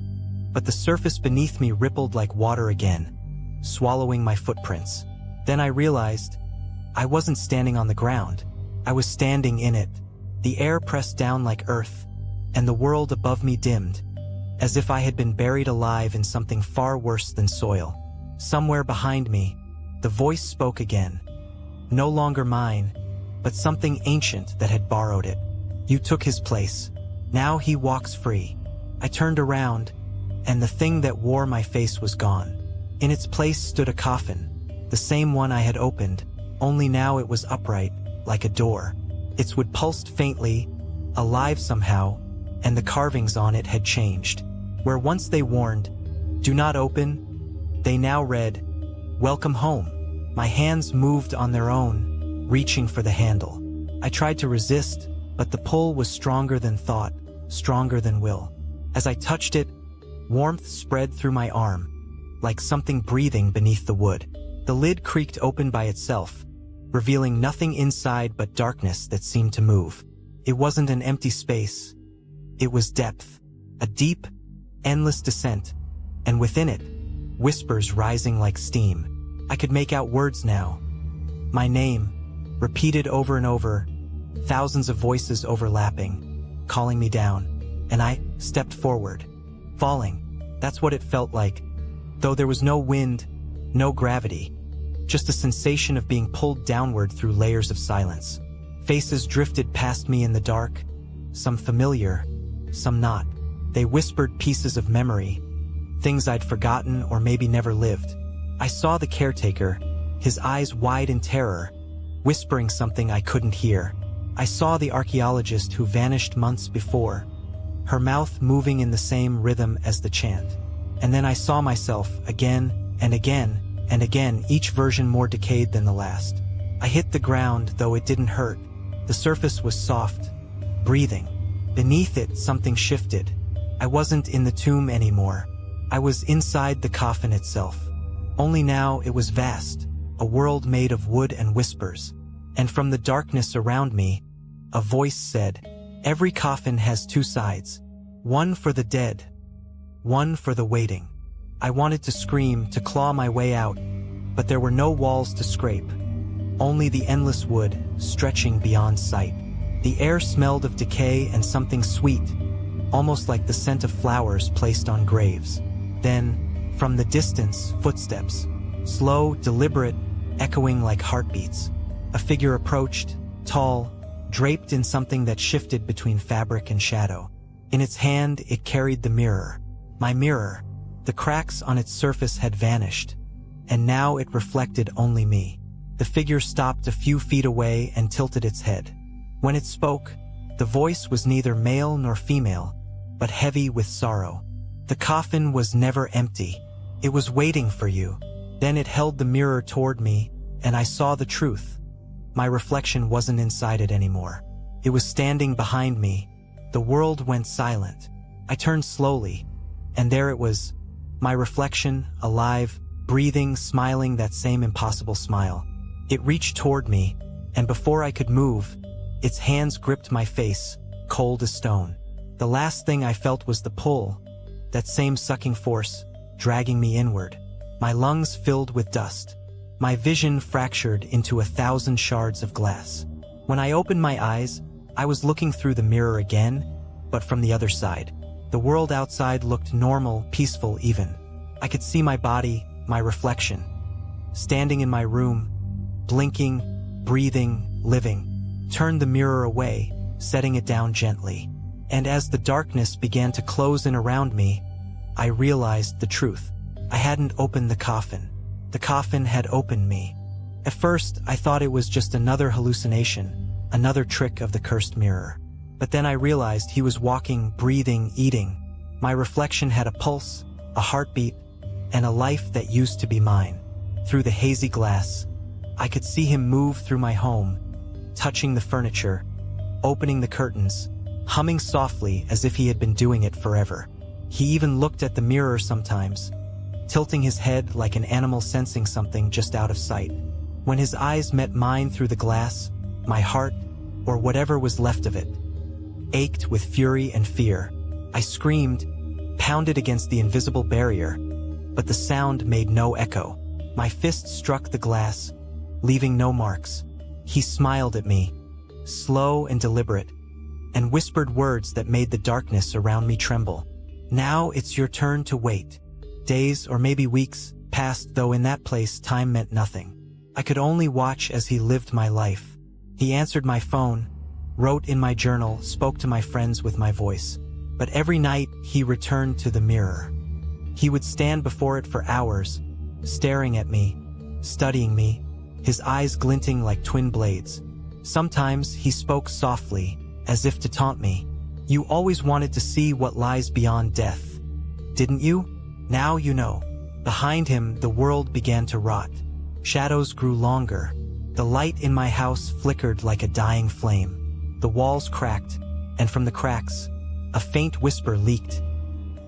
but the surface beneath me rippled like water again, swallowing my footprints. Then I realized I wasn't standing on the ground. I was standing in it. The air pressed down like earth, and the world above me dimmed, as if I had been buried alive in something far worse than soil. Somewhere behind me, the voice spoke again. No longer mine, but something ancient that had borrowed it. "You took his place. Now he walks free." I turned around, and the thing that wore my face was gone. In its place stood a coffin, the same one I had opened, only now it was upright, like a door. Its wood pulsed faintly, alive somehow, and the carvings on it had changed. Where once they warned, "Do not open," they now read, "Welcome home." My hands moved on their own, reaching for the handle. I tried to resist, but the pull was stronger than thought, stronger than will. As I touched it, warmth spread through my arm, like something breathing beneath the wood. The lid creaked open by itself, revealing nothing inside but darkness that seemed to move. It wasn't an empty space. It was depth, a deep, endless descent, and within it, whispers rising like steam. I could make out words now. My name, repeated over and over, thousands of voices overlapping, calling me down, and I stepped forward, falling. That's what it felt like, though there was no wind, no gravity, just a sensation of being pulled downward through layers of silence. Faces drifted past me in the dark, some familiar, some not. They whispered pieces of memory, things I'd forgotten or maybe never lived. I saw the caretaker, his eyes wide in terror, whispering something I couldn't hear. I saw the archaeologist who vanished months before, her mouth moving in the same rhythm as the chant. And then I saw myself again and again and again, each version more decayed than the last. I hit the ground, though it didn't hurt. The surface was soft, breathing. Beneath it, something shifted. I wasn't in the tomb anymore. I was inside the coffin itself. Only now it was vast, a world made of wood and whispers. And from the darkness around me, a voice said, "Every coffin has two sides. One for the dead, one for the waiting." I wanted to scream, to claw my way out, but there were no walls to scrape. Only the endless wood, stretching beyond sight. The air smelled of decay and something sweet, almost like the scent of flowers placed on graves. Then, from the distance, footsteps. Slow, deliberate, echoing like heartbeats. A figure approached, tall, draped in something that shifted between fabric and shadow. In its hand, it carried the mirror. My mirror. The cracks on its surface had vanished, and now it reflected only me. The figure stopped a few feet away and tilted its head. When it spoke, the voice was neither male nor female, but heavy with sorrow. The coffin was never empty. It was waiting for you. Then it held the mirror toward me, and I saw the truth. My reflection wasn't inside it anymore. It was standing behind me. The world went silent. I turned slowly, and there it was, my reflection, alive, breathing, smiling that same impossible smile. It reached toward me, and before I could move, its hands gripped my face, cold as stone. The last thing I felt was the pull, that same sucking force, dragging me inward. My lungs filled with dust. My vision fractured into 1,000 shards of glass. When I opened my eyes, I was looking through the mirror again, but from the other side. The world outside looked normal, peaceful even. I could see my body, my reflection, standing in my room, blinking, breathing, living. Turned the mirror away, setting it down gently. And as the darkness began to close in around me, I realized the truth. I hadn't opened the coffin. The coffin had opened me. At first, I thought it was just another hallucination, another trick of the cursed mirror. But then I realized he was walking, breathing, eating. My reflection had a pulse, a heartbeat, and a life that used to be mine. Through the hazy glass, I could see him move through my home, touching the furniture, opening the curtains, humming softly as if he had been doing it forever. He even looked at the mirror sometimes, tilting his head like an animal sensing something just out of sight. When his eyes met mine through the glass, my heart, or whatever was left of it, ached with fury and fear. I screamed, pounded against the invisible barrier, but the sound made no echo. My fist struck the glass, leaving no marks. He smiled at me, slow and deliberate, and whispered words that made the darkness around me tremble. Now it's your turn to wait. Days, or maybe weeks, passed, though in that place time meant nothing. I could only watch as he lived my life. He answered my phone, wrote in my journal, spoke to my friends with my voice. But every night, he returned to the mirror. He would stand before it for hours, staring at me, studying me, his eyes glinting like twin blades. Sometimes he spoke softly, as if to taunt me. You always wanted to see what lies beyond death, didn't you? Now you know. Behind him, the world began to rot. Shadows grew longer. The light in my house flickered like a dying flame. The walls cracked, and from the cracks, a faint whisper leaked.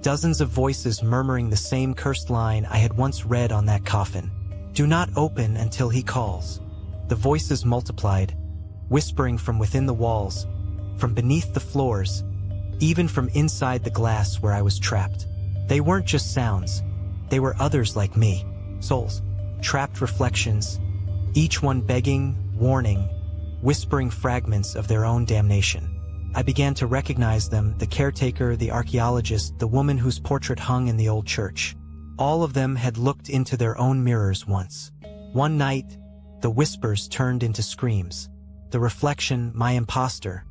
Dozens of voices murmuring the same cursed line I had once read on that coffin. Do not open until he calls. The voices multiplied, whispering from within the walls, from beneath the floors, even from inside the glass where I was trapped. They weren't just sounds. They were others like me, souls, trapped reflections, each one begging, warning, whispering fragments of their own damnation. I began to recognize them, the caretaker, the archaeologist, the woman whose portrait hung in the old church. All of them had looked into their own mirrors once. One night, the whispers turned into screams. The reflection, my imposter,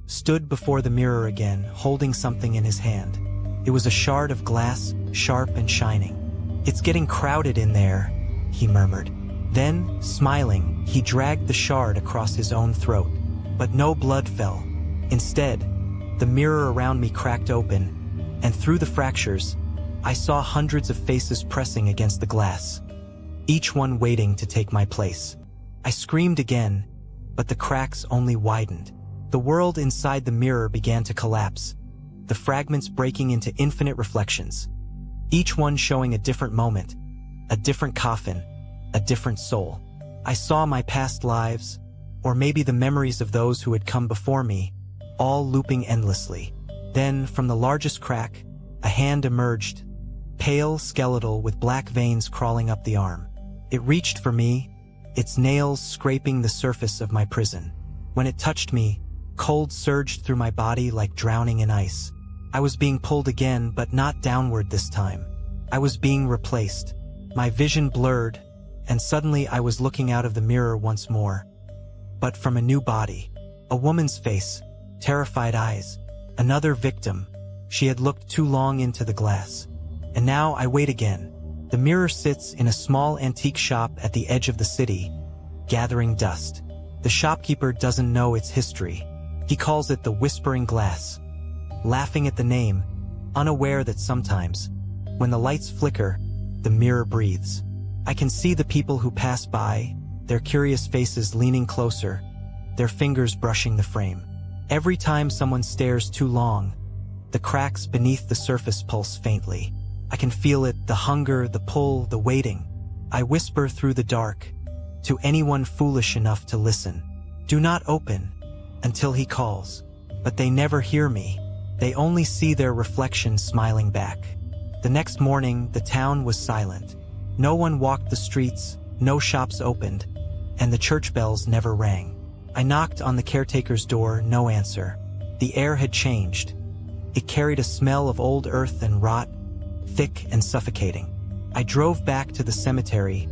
stood before the mirror again, holding something in his hand. It was a shard of glass, sharp and shining. It's getting crowded in there, he murmured. Then, smiling, he dragged the shard across his own throat. But no blood fell. Instead, the mirror around me cracked open, and through the fractures, I saw hundreds of faces pressing against the glass, each one waiting to take my place. I screamed again, but the cracks only widened. The world inside the mirror began to collapse, the fragments breaking into infinite reflections, each one showing a different moment, a different coffin, a different soul. I saw my past lives, or maybe the memories of those who had come before me, all looping endlessly. Then, from the largest crack, a hand emerged, pale, skeletal, with black veins crawling up the arm. It reached for me, its nails scraping the surface of my prison. When it touched me, cold surged through my body like drowning in ice. I was being pulled again, but not downward this time. I was being replaced. My vision blurred, and suddenly I was looking out of the mirror once more. But from a new body. A woman's face, terrified eyes. Another victim, She had looked too long into the glass. And now I wait again. The mirror sits in a small antique shop at the edge of the city, gathering dust. The shopkeeper doesn't know its history. He calls it the Whispering Glass, laughing at the name, unaware that sometimes, when the lights flicker, the mirror breathes. I can see the people who pass by, their curious faces leaning closer, their fingers brushing the frame. Every time someone stares too long, the cracks beneath the surface pulse faintly. I can feel it, the hunger, the pull, the waiting. I whisper through the dark, to anyone foolish enough to listen. Do not open, until he calls. But they never hear me. They only see their reflection smiling back. The next morning, the town was silent. No one walked the streets, no shops opened, and the church bells never rang. I knocked on the caretaker's door, no answer. The air had changed. It carried a smell of old earth and rot, thick and suffocating. I drove back to the cemetery,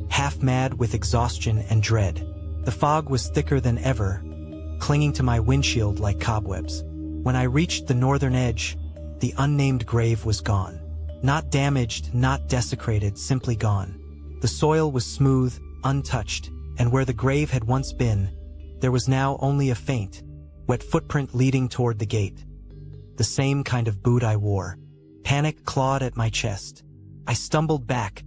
half mad with exhaustion and dread. The fog was thicker than ever, clinging to my windshield like cobwebs. When I reached the northern edge, the unnamed grave was gone. Not damaged, not desecrated, simply gone. The soil was smooth, untouched, and where the grave had once been, there was now only a faint, wet footprint leading toward the gate. The same kind of boot I wore. Panic clawed at my chest. I stumbled back,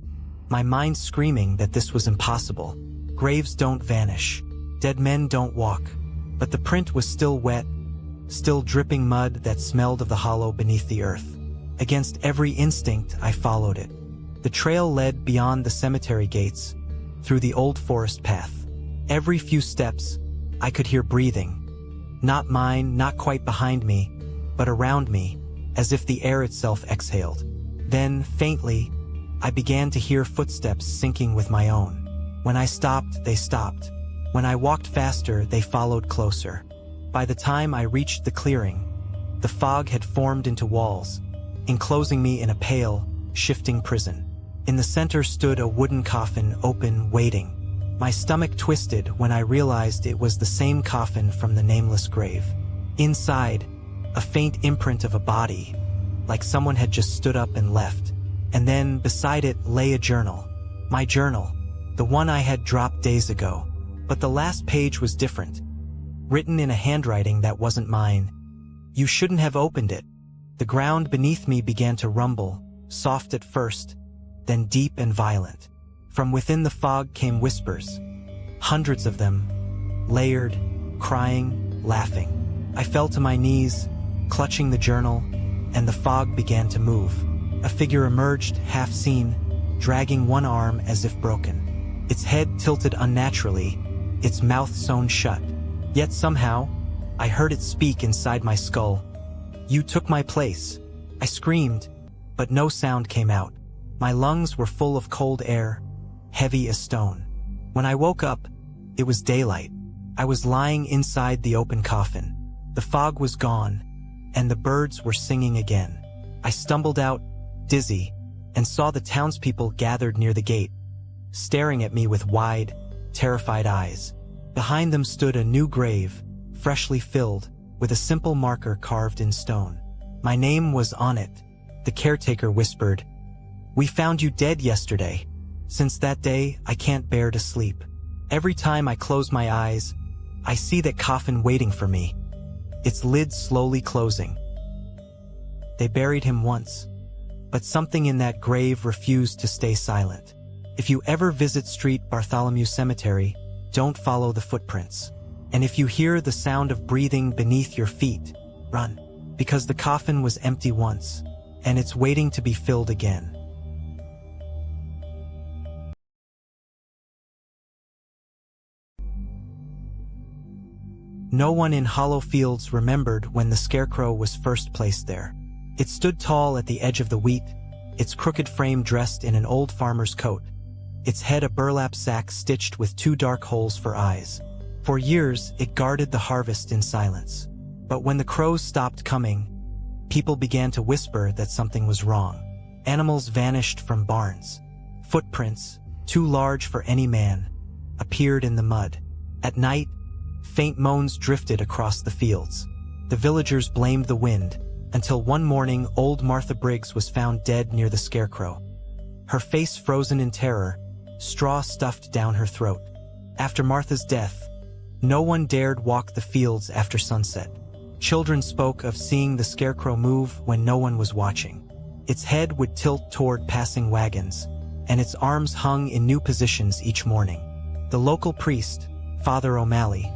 my mind screaming that this was impossible. Graves don't vanish. Dead men don't walk. But the print was still wet, still dripping mud that smelled of the hollow beneath the earth. Against every instinct, I followed it. The trail led beyond the cemetery gates, through the old forest path. Every few steps, I could hear breathing. Not mine, not quite behind me, but around me, as if the air itself exhaled. Then, faintly, I began to hear footsteps syncing with my own. When I stopped, they stopped. When I walked faster, they followed closer. By the time I reached the clearing, the fog had formed into walls, enclosing me in a pale, shifting prison. In the center stood a wooden coffin, open, waiting. My stomach twisted when I realized it was the same coffin from the nameless grave. Inside, a faint imprint of a body, like someone had just stood up and left. And then, beside it, lay a journal. My journal, the one I had dropped days ago. But the last page was different, written in a handwriting that wasn't mine. You shouldn't have opened it. The ground beneath me began to rumble, soft at first, then deep and violent. From within the fog came whispers, hundreds of them, layered, crying, laughing. I fell to my knees, clutching the journal, and the fog began to move. A figure emerged, half seen, dragging one arm as if broken. Its head tilted unnaturally, its mouth sewn shut. Yet somehow, I heard it speak inside my skull. You took my place. I screamed, but no sound came out. My lungs were full of cold air, heavy as stone. When I woke up, it was daylight. I was lying inside the open coffin. The fog was gone, and the birds were singing again. I stumbled out, dizzy, and saw the townspeople gathered near the gate, staring at me with wide, terrified eyes. Behind them stood a new grave, freshly filled, with a simple marker carved in stone. My name was on it. The caretaker whispered, "We found you dead yesterday. Since that day, I can't bear to sleep. Every time I close my eyes, I see that coffin waiting for me, its lid slowly closing." They buried him once, but something in that grave refused to stay silent. If you ever visit St. Bartholomew Cemetery, don't follow the footprints. And if you hear the sound of breathing beneath your feet, run, because the coffin was empty once, and it's waiting to be filled again. No one in Hollow Fields remembered when the scarecrow was first placed there. It stood tall at the edge of the wheat, its crooked frame dressed in an old farmer's coat, its head a burlap sack stitched with 2 dark holes for eyes. For years, it guarded the harvest in silence. But when the crows stopped coming, people began to whisper that something was wrong. Animals vanished from barns. Footprints, too large for any man, appeared in the mud. At night, faint moans drifted across the fields. The villagers blamed the wind, until one morning old Martha Briggs was found dead near the scarecrow. Her face frozen in terror, straw stuffed down her throat. After Martha's death, no one dared walk the fields after sunset. Children spoke of seeing the scarecrow move when no one was watching. Its head would tilt toward passing wagons, and its arms hung in new positions each morning. The local priest, Father O'Malley,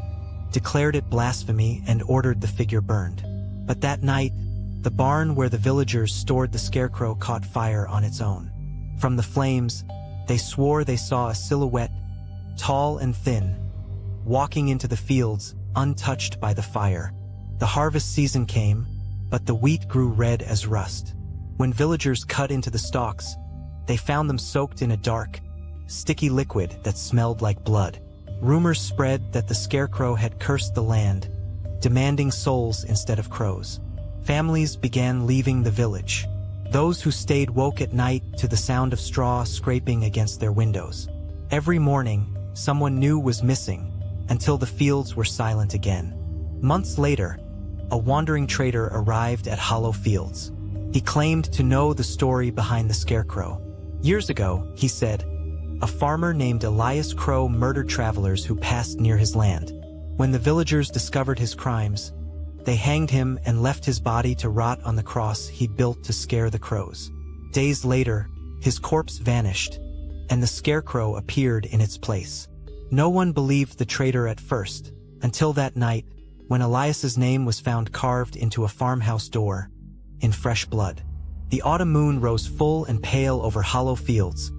declared it blasphemy and ordered the figure burned. But that night, the barn where the villagers stored the scarecrow caught fire on its own. From the flames, they swore they saw a silhouette, tall and thin, walking into the fields untouched by the fire. The harvest season came, but the wheat grew red as rust. When villagers cut into the stalks, they found them soaked in a dark, sticky liquid that smelled like blood. Rumors spread that the scarecrow had cursed the land, demanding souls instead of crows. Families began leaving the village. Those who stayed woke at night to the sound of straw scraping against their windows. Every morning, someone new was missing, until the fields were silent again. Months later, a wandering trader arrived at Hollow Fields. He claimed to know the story behind the scarecrow. Years ago, he said, a farmer named Elias Crow murdered travelers who passed near his land. When the villagers discovered his crimes, they hanged him and left his body to rot on the cross he'd built to scare the crows. Days later, his corpse vanished, and the scarecrow appeared in its place. No one believed the trader at first, until that night, when Elias's name was found carved into a farmhouse door, in fresh blood. The autumn moon rose full and pale over Hollow Fields,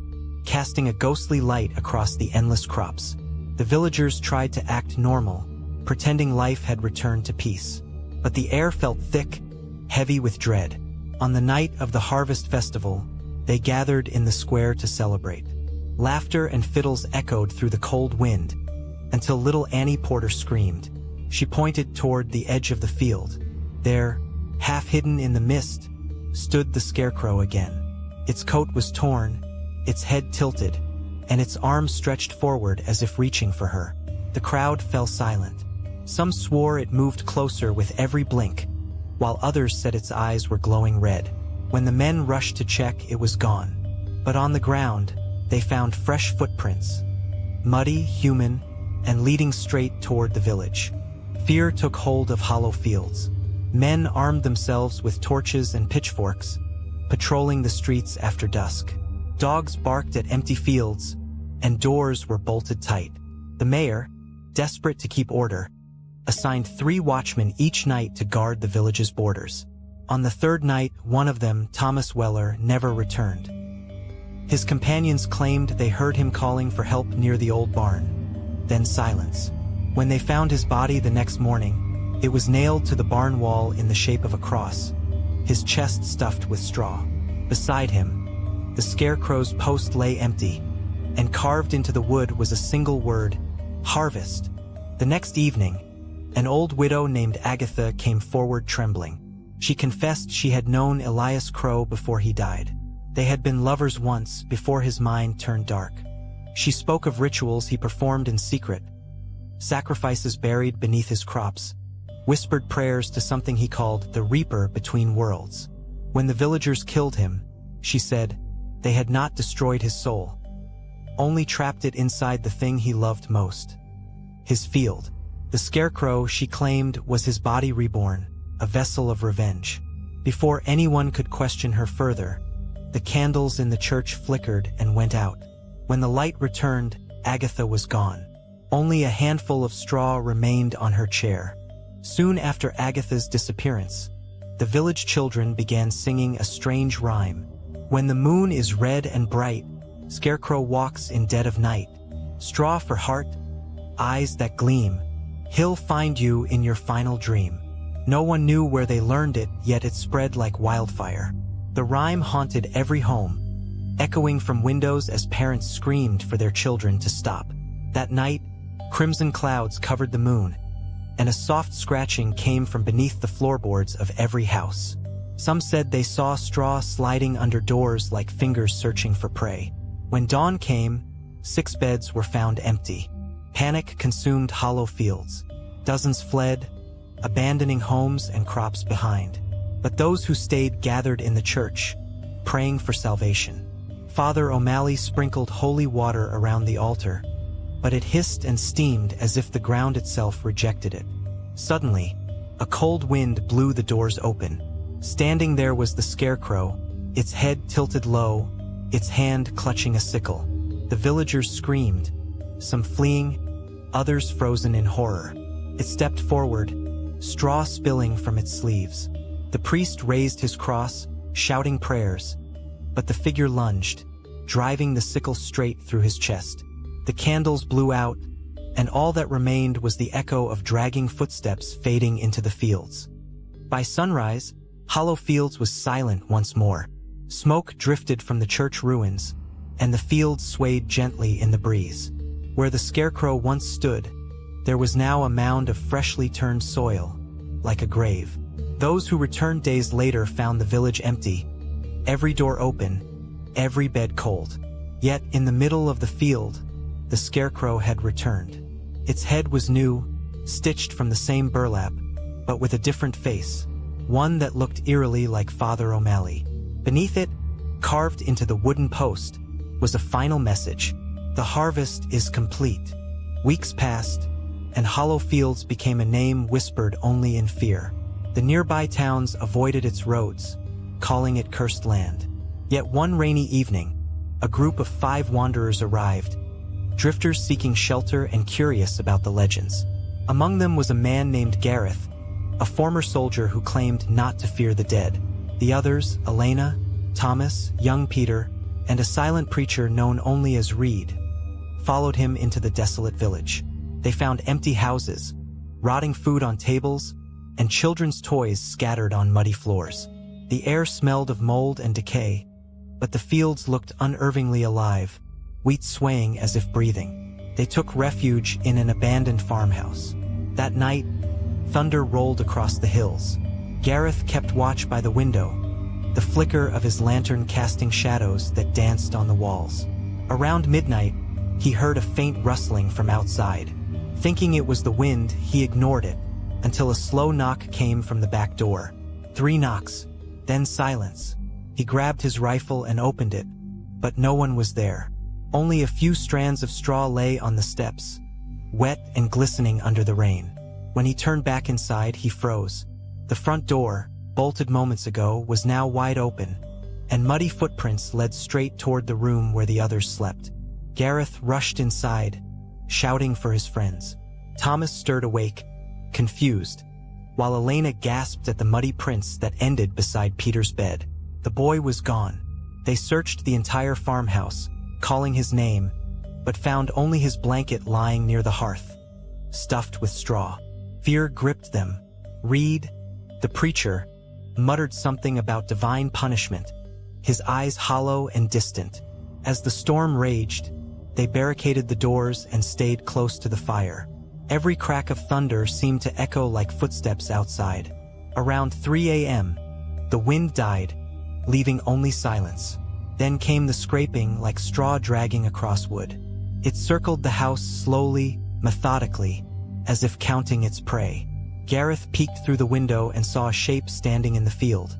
casting a ghostly light across the endless crops. The villagers tried to act normal, pretending life had returned to peace. But the air felt thick, heavy with dread. On the night of the harvest festival, they gathered in the square to celebrate. Laughter and fiddles echoed through the cold wind, until little Annie Porter screamed. She pointed toward the edge of the field. There, half hidden in the mist, stood the scarecrow again. Its coat was torn, its head tilted, and its arms stretched forward as if reaching for her. The crowd fell silent. Some swore it moved closer with every blink, while others said its eyes were glowing red. When the men rushed to check, it was gone. But on the ground, they found fresh footprints, muddy, human, and leading straight toward the village. Fear took hold of Hollow Fields. Men armed themselves with torches and pitchforks, patrolling the streets after dusk. Dogs barked at empty fields, and doors were bolted tight. The mayor, desperate to keep order, assigned 3 watchmen each night to guard the village's borders. On the third night, one of them, Thomas Weller, never returned. His companions claimed they heard him calling for help near the old barn. Then silence. When they found his body the next morning, it was nailed to the barn wall in the shape of a cross, his chest stuffed with straw. Beside him, the scarecrow's post lay empty, and carved into the wood was a single word, harvest. The next evening, an old widow named Agatha came forward trembling. She confessed she had known Elias Crow before he died. They had been lovers once before his mind turned dark. She spoke of rituals he performed in secret, sacrifices buried beneath his crops, whispered prayers to something he called the Reaper between worlds. When the villagers killed him, she said, they had not destroyed his soul, only trapped it inside the thing he loved most, his field. The scarecrow, she claimed, was his body reborn, a vessel of revenge. Before anyone could question her further, the candles in the church flickered and went out. When the light returned, Agatha was gone. Only a handful of straw remained on her chair. Soon after Agatha's disappearance, the village children began singing a strange rhyme. When the moon is red and bright, scarecrow walks in dead of night. Straw for heart, eyes that gleam, he'll find you in your final dream. No one knew where they learned it, yet it spread like wildfire. The rhyme haunted every home, echoing from windows as parents screamed for their children to stop. That night, crimson clouds covered the moon, and a soft scratching came from beneath the floorboards of every house. Some said they saw straw sliding under doors like fingers searching for prey. When dawn came, 6 beds were found empty. Panic consumed Hollow Fields. Dozens fled, abandoning homes and crops behind. But those who stayed gathered in the church, praying for salvation. Father O'Malley sprinkled holy water around the altar, but it hissed and steamed as if the ground itself rejected it. Suddenly, a cold wind blew the doors open. Standing there was the Scarecrow, its head tilted low, its hand clutching a sickle. The villagers screamed, some fleeing, others frozen in horror. It stepped forward, straw spilling from its sleeves. The priest raised his cross, shouting prayers, but the figure lunged, driving the sickle straight through his chest. The candles blew out, and all that remained was the echo of dragging footsteps fading into the fields. By sunrise, Hollow Fields was silent once more. Smoke drifted from the church ruins, and the fields swayed gently in the breeze. Where the Scarecrow once stood, there was now a mound of freshly turned soil, like a grave. Those who returned days later found the village empty, every door open, every bed cold. Yet in the middle of the field, the Scarecrow had returned. Its head was new, stitched from the same burlap, but with a different face, one that looked eerily like Father O'Malley. Beneath it, carved into the wooden post, was a final message: the harvest is complete. Weeks passed, and Hollow Fields became a name whispered only in fear. The nearby towns avoided its roads, calling it cursed land. Yet one rainy evening, a group of 5 wanderers arrived, drifters seeking shelter and curious about the legends. Among them was a man named Gareth, a former soldier who claimed not to fear the dead. The others, Elena, Thomas, young Peter, and a silent preacher known only as Reed, followed him into the desolate village. They found empty houses, rotting food on tables, and children's toys scattered on muddy floors. The air smelled of mold and decay, but the fields looked unervingly alive, wheat swaying as if breathing. They took refuge in an abandoned farmhouse. That night, thunder rolled across the hills. Gareth kept watch by the window, the flicker of his lantern casting shadows that danced on the walls. Around midnight, he heard a faint rustling from outside. Thinking it was the wind, he ignored it, until a slow knock came from the back door. 3 knocks, then silence. He grabbed his rifle and opened it, but no one was there. Only a few strands of straw lay on the steps, wet and glistening under the rain. When he turned back inside, he froze. The front door, bolted moments ago, was now wide open, and muddy footprints led straight toward the room where the others slept. Gareth rushed inside, shouting for his friends. Thomas stirred awake, confused, while Elena gasped at the muddy prints that ended beside Peter's bed. The boy was gone. They searched the entire farmhouse, calling his name, but found only his blanket lying near the hearth, stuffed with straw. Fear gripped them. Reed, the preacher, muttered something about divine punishment, his eyes hollow and distant. As the storm raged, they barricaded the doors and stayed close to the fire. Every crack of thunder seemed to echo like footsteps outside. Around 3 a.m., the wind died, leaving only silence. Then came the scraping like straw dragging across wood. It circled the house slowly, methodically, as if counting its prey. Gareth peeked through the window and saw a shape standing in the field.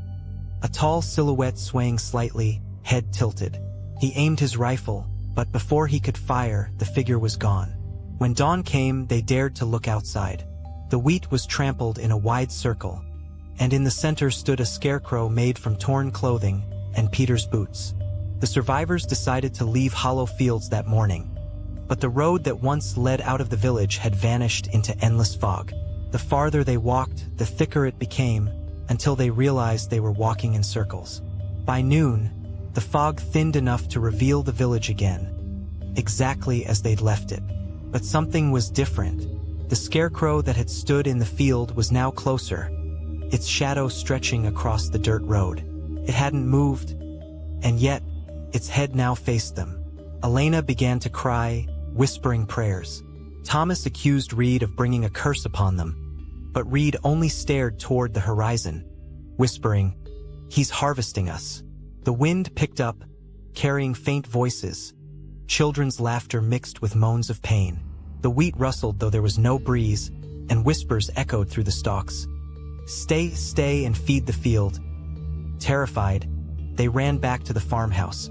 A tall silhouette swaying slightly, head tilted. He aimed his rifle, but before he could fire, the figure was gone. When dawn came, they dared to look outside. The wheat was trampled in a wide circle, and in the center stood a scarecrow made from torn clothing and Peter's boots. The survivors decided to leave Hollow Fields that morning, but the road that once led out of the village had vanished into endless fog. The farther they walked, the thicker it became, until they realized they were walking in circles. By noon, the fog thinned enough to reveal the village again, exactly as they'd left it. But something was different. The scarecrow that had stood in the field was now closer, its shadow stretching across the dirt road. It hadn't moved, and yet, its head now faced them. Elena began to cry, whispering prayers. Thomas accused Reed of bringing a curse upon them, but Reed only stared toward the horizon, whispering, "He's harvesting us." The wind picked up, carrying faint voices. Children's laughter mixed with moans of pain. The wheat rustled though there was no breeze, and whispers echoed through the stalks. Stay and feed the field." Terrified, they ran back to the farmhouse,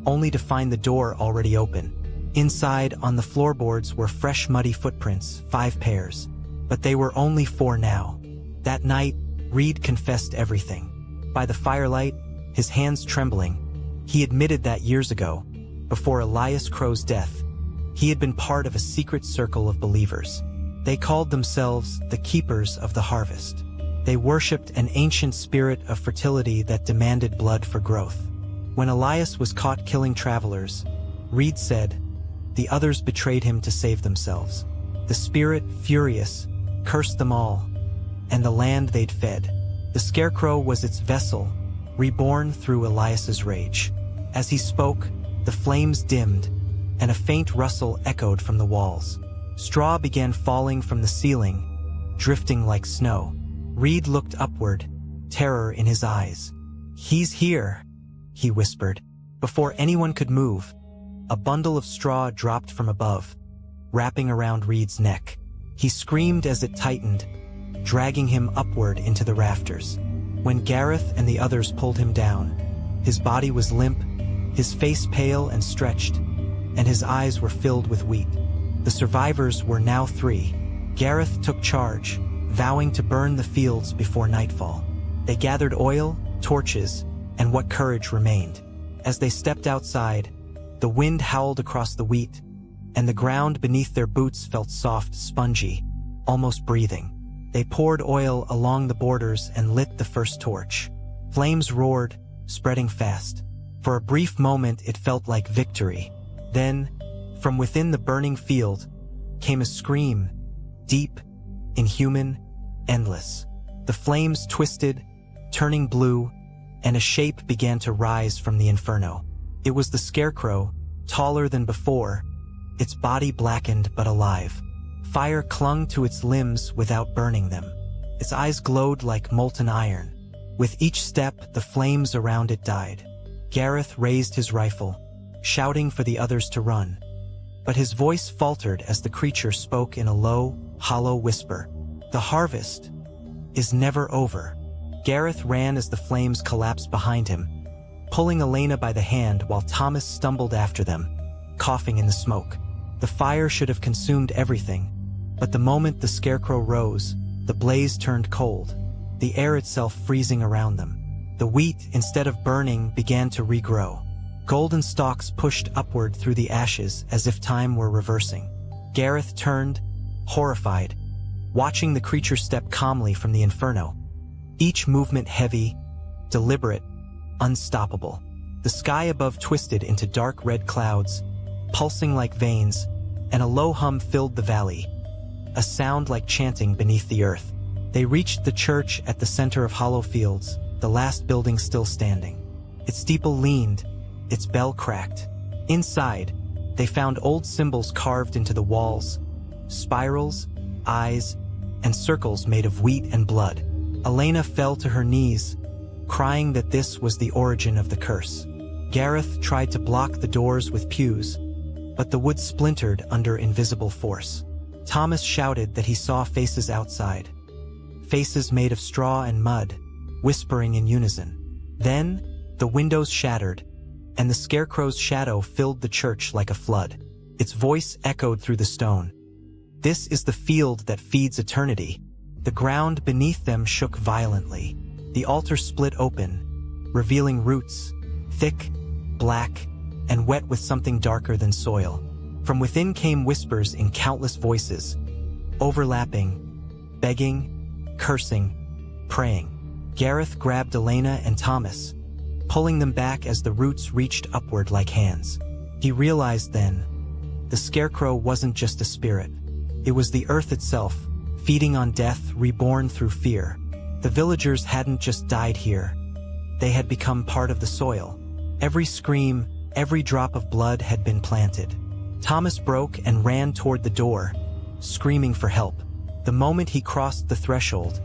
only to find the door already open. Inside, on the floorboards, were fresh muddy footprints, 5 pairs. But they were only 4 now. That night, Reed confessed everything. By the firelight, his hands trembling, he admitted that years ago, before Elias Crow's death, he had been part of a secret circle of believers. They called themselves the Keepers of the Harvest. They worshipped an ancient spirit of fertility that demanded blood for growth. When Elias was caught killing travelers, Reed said, the others betrayed him to save themselves. The spirit, furious, cursed them all, and the land they'd fed. The scarecrow was its vessel, reborn through Elias's rage. As he spoke, the flames dimmed, and a faint rustle echoed from the walls. Straw began falling from the ceiling, drifting like snow. Reed looked upward, terror in his eyes. "He's here," he whispered. Before anyone could move, a bundle of straw dropped from above, wrapping around Reed's neck. He screamed as it tightened, dragging him upward into the rafters. When Gareth and the others pulled him down, his body was limp, his face pale and stretched, and his eyes were filled with wheat. The survivors were now 3. Gareth took charge, vowing to burn the fields before nightfall. They gathered oil, torches, and what courage remained. As they stepped outside, the wind howled across the wheat, and the ground beneath their boots felt soft, spongy, almost breathing. They poured oil along the borders and lit the first torch. Flames roared, spreading fast. For a brief moment it felt like victory. Then, from within the burning field, came a scream, deep, inhuman, endless. The flames twisted, turning blue, and a shape began to rise from the inferno. It was the scarecrow, taller than before, its body blackened but alive. Fire clung to its limbs without burning them. Its eyes glowed like molten iron. With each step, the flames around it died. Gareth raised his rifle, shouting for the others to run. But his voice faltered as the creature spoke in a low, hollow whisper. "The harvest is never over." Gareth ran as the flames collapsed behind him, pulling Elena by the hand while Thomas stumbled after them, coughing in the smoke. The fire should have consumed everything, but the moment the scarecrow rose, the blaze turned cold, the air itself freezing around them. The wheat, instead of burning, began to regrow. Golden stalks pushed upward through the ashes as if time were reversing. Gareth turned, horrified, watching the creature step calmly from the inferno. Each movement heavy, deliberate, unstoppable. The sky above twisted into dark red clouds, pulsing like veins, and a low hum filled the valley, a sound like chanting beneath the earth. They reached the church at the center of hollow fields, the last building still standing. Its steeple leaned, its bell cracked. Inside, they found old symbols carved into the walls, spirals, eyes, and circles made of wheat and blood. Elena fell to her knees, crying that this was the origin of the curse. Gareth tried to block the doors with pews, but the wood splintered under invisible force. Thomas shouted that he saw faces outside, faces made of straw and mud, whispering in unison. Then, the windows shattered, and the scarecrow's shadow filled the church like a flood. Its voice echoed through the stone. "This is the field that feeds eternity." The ground beneath them shook violently. The altar split open, revealing roots, thick, black, and wet with something darker than soil. From within came whispers in countless voices, overlapping, begging, cursing, praying. Gareth grabbed Elena and Thomas, pulling them back as the roots reached upward like hands. He realized then, the scarecrow wasn't just a spirit. It was the earth itself, feeding on death, reborn through fear. The villagers hadn't just died here. They had become part of the soil. Every scream, every drop of blood had been planted. Thomas broke and ran toward the door, screaming for help. The moment he crossed the threshold,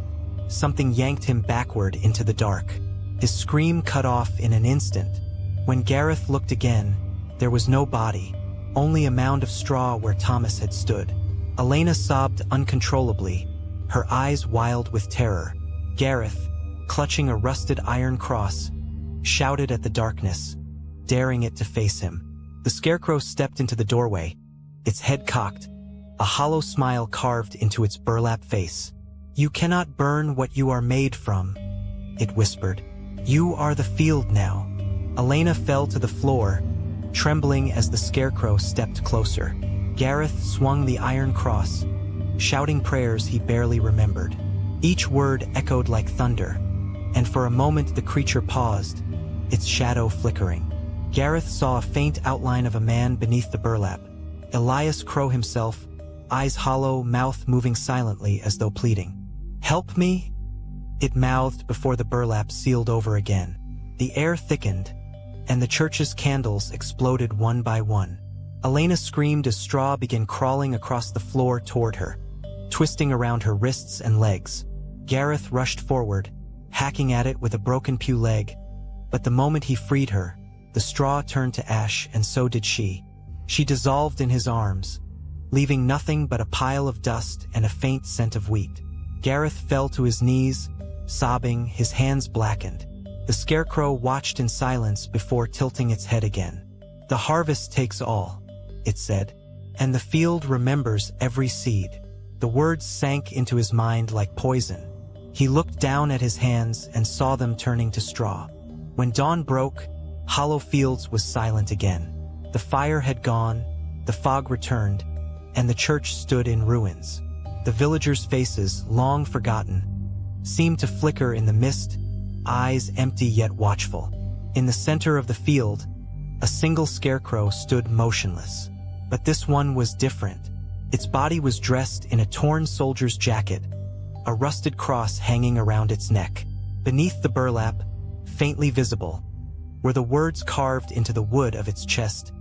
something yanked him backward into the dark. His scream cut off in an instant. When Gareth looked again, there was no body, only a mound of straw where Thomas had stood. Elena sobbed uncontrollably, her eyes wild with terror. Gareth, clutching a rusted iron cross, shouted at the darkness, daring it to face him. The scarecrow stepped into the doorway, its head cocked, a hollow smile carved into its burlap face. "You cannot burn what you are made from," it whispered. "You are the field now." Elena fell to the floor, trembling as the scarecrow stepped closer. Gareth swung the iron cross, shouting prayers he barely remembered. Each word echoed like thunder, and for a moment the creature paused, its shadow flickering. Gareth saw a faint outline of a man beneath the burlap. Elias Crow himself, eyes hollow, mouth moving silently as though pleading. "Help me?" it mouthed before the burlap sealed over again. The air thickened, and the church's candles exploded one by one. Elena screamed as straw began crawling across the floor toward her, twisting around her wrists and legs. Gareth rushed forward, hacking at it with a broken pew leg, but the moment he freed her, the straw turned to ash, and so did she. She dissolved in his arms, leaving nothing but a pile of dust and a faint scent of wheat. Gareth fell to his knees, sobbing, his hands blackened. The scarecrow watched in silence before tilting its head again. "The harvest takes all," it said, "and the field remembers every seed." The words sank into his mind like poison. He looked down at his hands and saw them turning to straw. When dawn broke, Hollow Fields was silent again. The fire had gone, the fog returned, and the church stood in ruins. The villagers' faces, long forgotten, seemed to flicker in the mist, eyes empty yet watchful. In the center of the field, a single scarecrow stood motionless. But this one was different. Its body was dressed in a torn soldier's jacket, a rusted cross hanging around its neck. Beneath the burlap, faintly visible, were the words carved into the wood of its chest,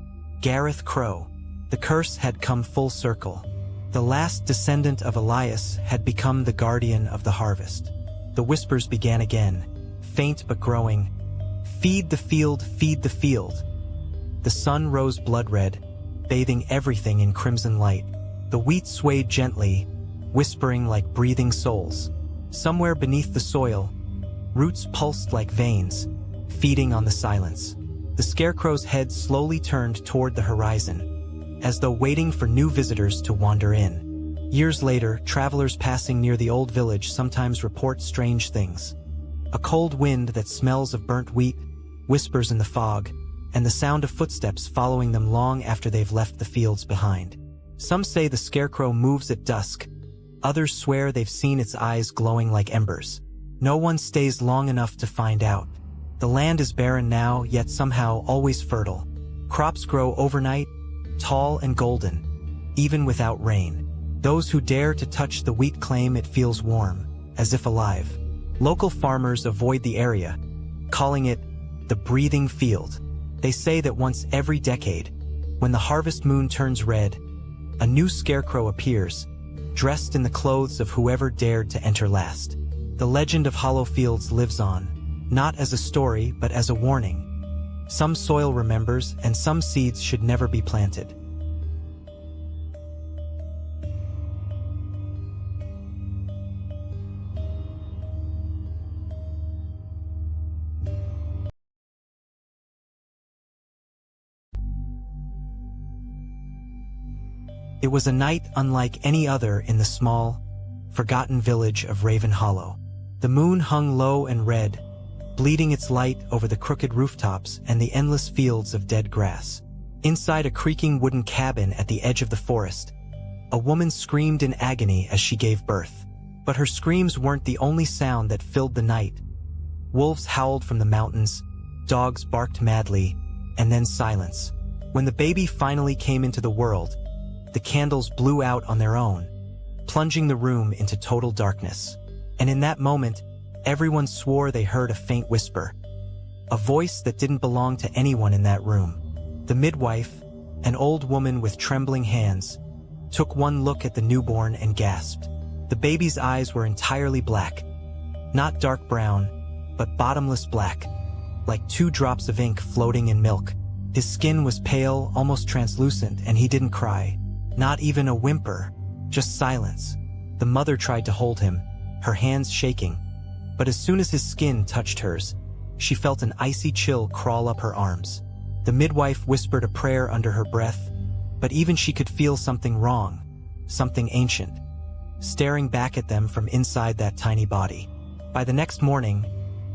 "Gareth Crow." The curse had come full circle. The last descendant of Elias had become the guardian of the harvest. The whispers began again, faint but growing. "Feed the field, feed the field." The sun rose blood-red, bathing everything in crimson light. The wheat swayed gently, whispering like breathing souls. Somewhere beneath the soil, roots pulsed like veins, feeding on the silence. The scarecrow's head slowly turned toward the horizon, as though waiting for new visitors to wander in. Years later, travelers passing near the old village sometimes report strange things. A cold wind that smells of burnt wheat, whispers in the fog, and the sound of footsteps following them long after they've left the fields behind. Some say the scarecrow moves at dusk. Others swear they've seen its eyes glowing like embers. No one stays long enough to find out. The land is barren now, yet somehow always fertile. Crops grow overnight, tall and golden, even without rain. Those who dare to touch the wheat claim it feels warm, as if alive. Local farmers avoid the area, calling it the breathing field. They say that once every decade, when the harvest moon turns red, a new scarecrow appears, dressed in the clothes of whoever dared to enter last. The legend of Hollow Fields lives on, not as a story but as a warning. Some soil remembers, and some seeds should never be planted. It was a night unlike any other in the small, forgotten village of Raven Hollow. The moon hung low and red, bleeding its light over the crooked rooftops and the endless fields of dead grass. Inside a creaking wooden cabin at the edge of the forest, a woman screamed in agony as she gave birth. But her screams weren't the only sound that filled the night. Wolves howled from the mountains, dogs barked madly, and then silence. When the baby finally came into the world, the candles blew out on their own, plunging the room into total darkness. And in that moment, everyone swore they heard a faint whisper, a voice that didn't belong to anyone in that room. The midwife, an old woman with trembling hands, took one look at the newborn and gasped. The baby's eyes were entirely black, not dark brown, but bottomless black, like 2 drops of ink floating in milk. His skin was pale, almost translucent, and he didn't cry. Not even a whimper, just silence. The mother tried to hold him, her hands shaking, But as soon as his skin touched hers, she felt an icy chill crawl up her arms. The midwife whispered a prayer under her breath, but even she could feel something wrong, something ancient, staring back at them from inside that tiny body. By the next morning,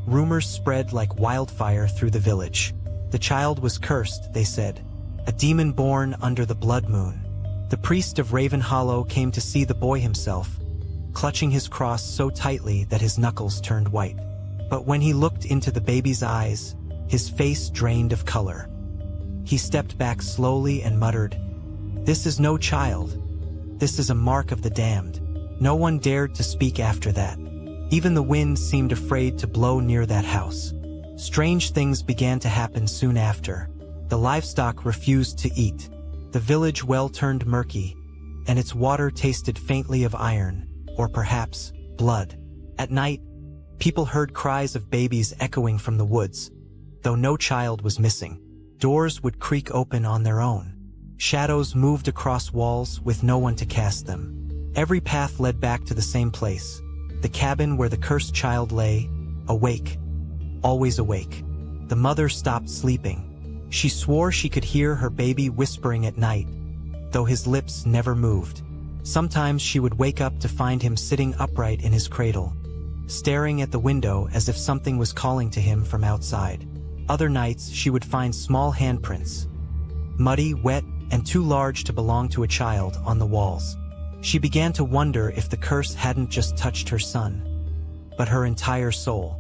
rumors spread like wildfire through the village. The child was cursed, they said, a demon born under the blood moon. The priest of Raven Hollow came to see the boy himself, clutching his cross so tightly that his knuckles turned white. But when he looked into the baby's eyes, his face drained of color. He stepped back slowly and muttered, "This is no child. This is a mark of the damned." No one dared to speak after that. Even the wind seemed afraid to blow near that house. Strange things began to happen soon after. The livestock refused to eat. The village well turned murky, and its water tasted faintly of iron, or perhaps blood. At night, people heard cries of babies echoing from the woods, though no child was missing. Doors would creak open on their own. Shadows moved across walls with no one to cast them. Every path led back to the same place, the cabin where the cursed child lay, awake, always awake. The mother stopped sleeping. She swore she could hear her baby whispering at night, though his lips never moved. Sometimes she would wake up to find him sitting upright in his cradle, staring at the window as if something was calling to him from outside. Other nights she would find small handprints, muddy, wet, and too large to belong to a child, on the walls. She began to wonder if the curse hadn't just touched her son, but her entire soul.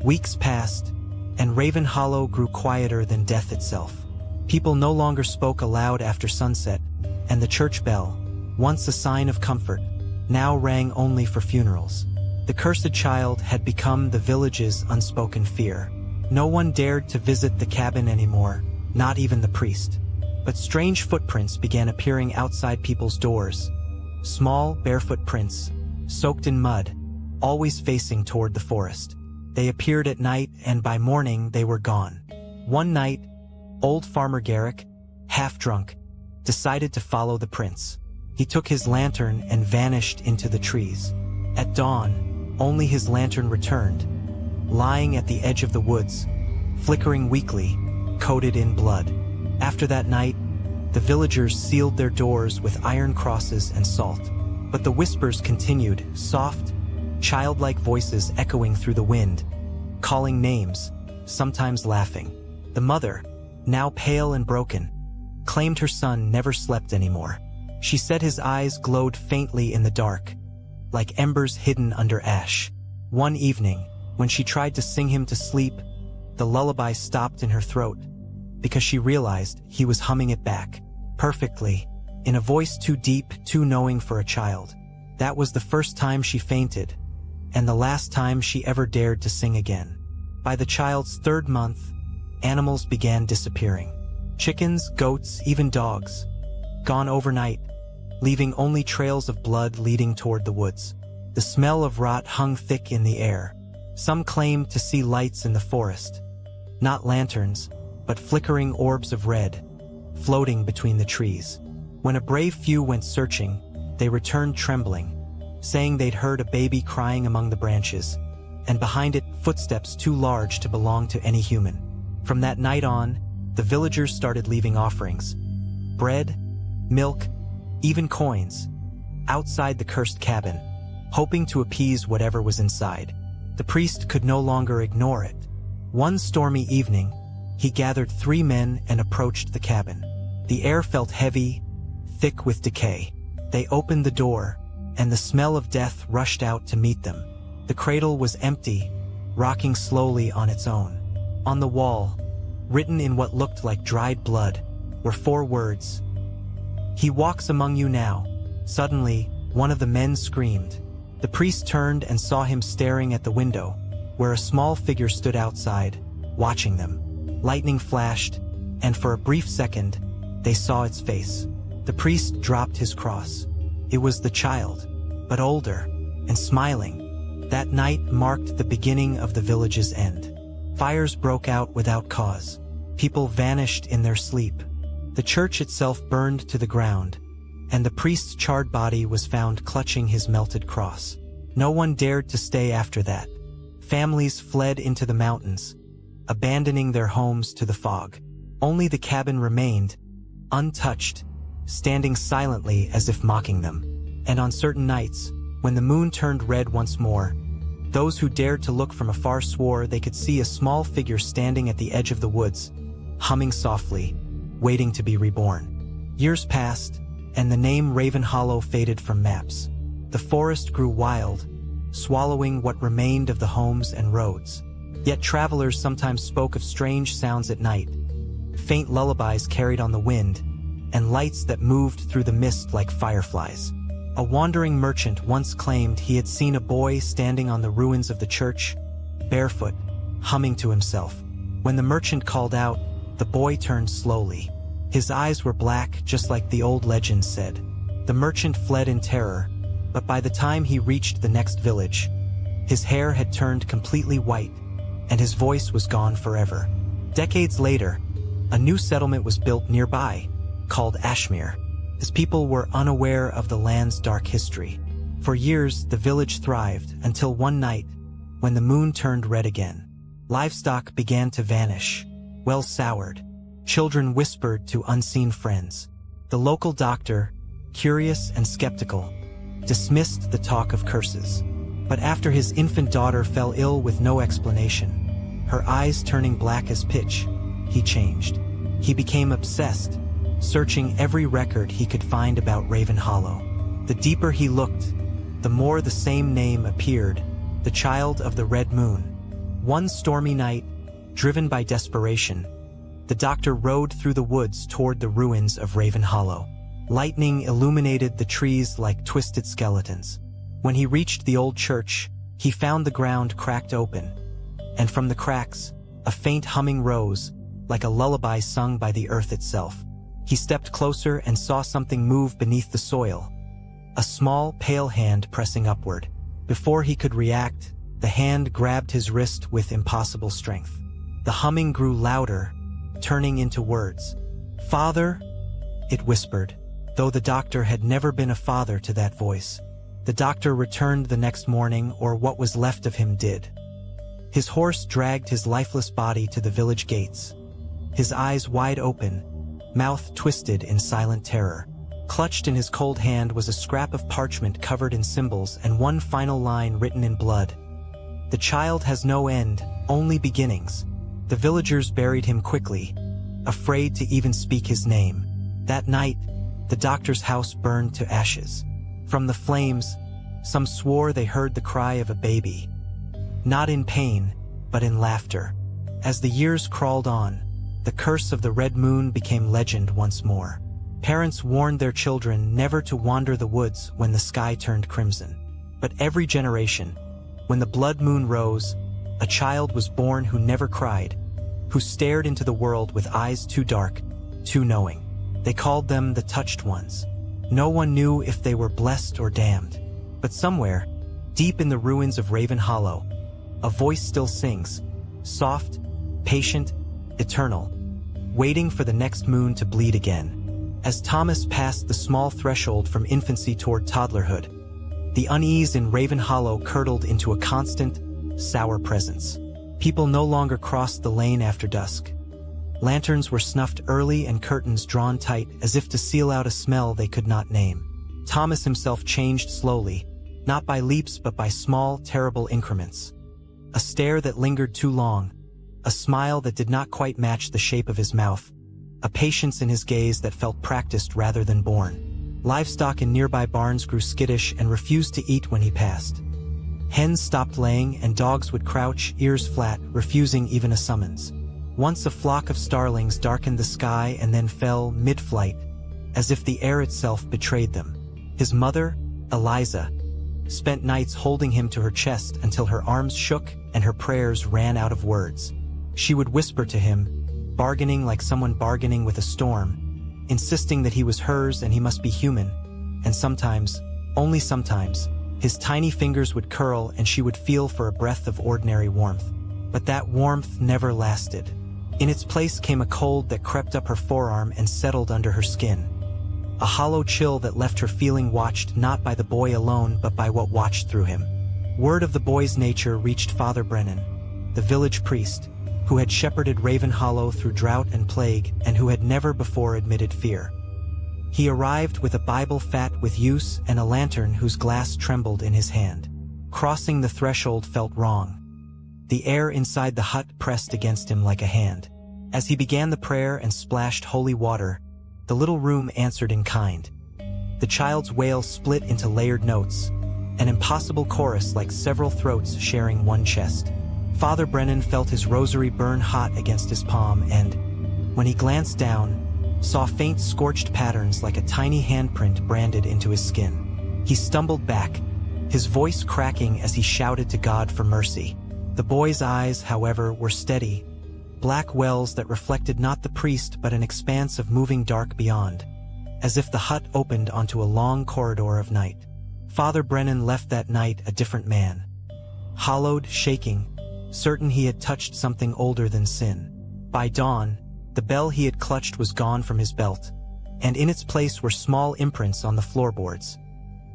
Weeks passed, and Raven Hollow grew quieter than death itself. People no longer spoke aloud after sunset, and the church bell, once a sign of comfort, now rang only for funerals. The cursed child had become the village's unspoken fear. No one dared to visit the cabin anymore, not even the priest. But strange footprints began appearing outside people's doors. Small, barefoot prints, soaked in mud, always facing toward the forest. They appeared at night, and by morning they were gone. One night, old Farmer Garrick, half drunk, decided to follow the prints. He took his lantern and vanished into the trees. At dawn, only his lantern returned, lying at the edge of the woods, flickering weakly, coated in blood. After that night, the villagers sealed their doors with iron crosses and salt. But the whispers continued, soft, childlike voices echoing through the wind, calling names, sometimes laughing. The mother, now pale and broken, claimed her son never slept anymore. She said his eyes glowed faintly in the dark, like embers hidden under ash. One evening, when she tried to sing him to sleep, the lullaby stopped in her throat, because she realized he was humming it back, perfectly, in a voice too deep, too knowing for a child. That was the first time she fainted, and the last time she ever dared to sing again. By the child's 3rd month, animals began disappearing. Chickens, goats, even dogs. Gone overnight, leaving only trails of blood leading toward the woods. The smell of rot hung thick in the air. Some claimed to see lights in the forest. Not lanterns, but flickering orbs of red, floating between the trees. When a brave few went searching, they returned trembling, saying they'd heard a baby crying among the branches, and behind it, footsteps too large to belong to any human. From that night on, the villagers started leaving offerings, bread, milk, even coins, outside the cursed cabin, hoping to appease whatever was inside. The priest could no longer ignore it. One stormy evening, he gathered 3 men and approached the cabin. The air felt heavy, thick with decay. They opened the door, and the smell of death rushed out to meet them. The cradle was empty, rocking slowly on its own. On the wall, written in what looked like dried blood, were 4 words. "He walks among you now." Suddenly, one of the men screamed. The priest turned and saw him staring at the window, where a small figure stood outside, watching them. Lightning flashed, and for a brief second, they saw its face. The priest dropped his cross. It was the child, but older, and smiling. That night marked the beginning of the village's end. Fires broke out without cause. People vanished in their sleep. The church itself burned to the ground, and the priest's charred body was found clutching his melted cross. No one dared to stay after that. Families fled into the mountains, abandoning their homes to the fog. Only the cabin remained, untouched, standing silently as if mocking them. And on certain nights, when the moon turned red once more, those who dared to look from afar swore they could see a small figure standing at the edge of the woods, humming softly, waiting to be reborn. Years passed, and the name Raven Hollow faded from maps. The forest grew wild, swallowing what remained of the homes and roads. Yet travelers sometimes spoke of strange sounds at night, faint lullabies carried on the wind, and lights that moved through the mist like fireflies. A wandering merchant once claimed he had seen a boy standing on the ruins of the church, barefoot, humming to himself. When the merchant called out, the boy turned slowly. His eyes were black, just like the old legend said. The merchant fled in terror, but by the time he reached the next village, his hair had turned completely white, and his voice was gone forever. Decades later, a new settlement was built nearby, called Ashmere, as people were unaware of the land's dark history. For years, the village thrived until one night, when the moon turned red again. Livestock began to vanish, wells soured, children whispered to unseen friends. The local doctor, curious and skeptical, dismissed the talk of curses. But after his infant daughter fell ill with no explanation, her eyes turning black as pitch, he changed. He became obsessed, searching every record he could find about Raven Hollow. The deeper he looked, the more the same name appeared, the child of the Red Moon. One stormy night, driven by desperation, the doctor rode through the woods toward the ruins of Raven Hollow. Lightning illuminated the trees like twisted skeletons. When he reached the old church, he found the ground cracked open, and from the cracks, a faint humming rose, like a lullaby sung by the earth itself. He stepped closer and saw something move beneath the soil, a small, pale hand pressing upward. Before he could react, the hand grabbed his wrist with impossible strength. The humming grew louder, turning into words. "Father," it whispered, though the doctor had never been a father to that voice. The doctor returned the next morning, or what was left of him did. His horse dragged his lifeless body to the village gates, his eyes wide open, mouth twisted in silent terror. Clutched in his cold hand was a scrap of parchment covered in symbols and one final line written in blood. "The child has no end, only beginnings." The villagers buried him quickly, afraid to even speak his name. That night, the doctor's house burned to ashes. From the flames, some swore they heard the cry of a baby, not in pain, but in laughter. As the years crawled on, the curse of the Red Moon became legend once more. Parents warned their children never to wander the woods when the sky turned crimson. But every generation, when the blood moon rose, a child was born who never cried, who stared into the world with eyes too dark, too knowing. They called them the Touched Ones. No one knew if they were blessed or damned. But somewhere, deep in the ruins of Raven Hollow, a voice still sings, soft, patient, eternal, waiting for the next moon to bleed again. As Thomas passed the small threshold from infancy toward toddlerhood, the unease in Raven Hollow curdled into a constant, sour presence. People no longer crossed the lane after dusk. Lanterns were snuffed early and curtains drawn tight as if to seal out a smell they could not name. Thomas himself changed slowly, not by leaps but by small, terrible increments. A stare that lingered too long, a smile that did not quite match the shape of his mouth, a patience in his gaze that felt practiced rather than born. Livestock in nearby barns grew skittish and refused to eat when he passed. Hens stopped laying and dogs would crouch, ears flat, refusing even a summons. Once a flock of starlings darkened the sky and then fell mid-flight, as if the air itself betrayed them. His mother, Eliza, spent nights holding him to her chest until her arms shook and her prayers ran out of words. She would whisper to him, bargaining like someone bargaining with a storm, insisting that he was hers and he must be human. And sometimes, only sometimes, his tiny fingers would curl and she would feel for a breath of ordinary warmth. But that warmth never lasted. In its place came a cold that crept up her forearm and settled under her skin. A hollow chill that left her feeling watched not by the boy alone but by what watched through him. Word of the boy's nature reached Father Brennan, the village priest, who had shepherded Raven Hollow through drought and plague and who had never before admitted fear. He arrived with a Bible fat with use and a lantern whose glass trembled in his hand. Crossing the threshold felt wrong. The air inside the hut pressed against him like a hand. As he began the prayer and splashed holy water, the little room answered in kind. The child's wail split into layered notes, an impossible chorus like several throats sharing one chest. Father Brennan felt his rosary burn hot against his palm and, when he glanced down, saw faint scorched patterns like a tiny handprint branded into his skin. He stumbled back, his voice cracking as he shouted to God for mercy. The boy's eyes, however, were steady, black wells that reflected not the priest but an expanse of moving dark beyond, as if the hut opened onto a long corridor of night. Father Brennan left that night a different man. Hollowed, shaking, certain he had touched something older than sin. By dawn, the bell he had clutched was gone from his belt, and in its place were small imprints on the floorboards.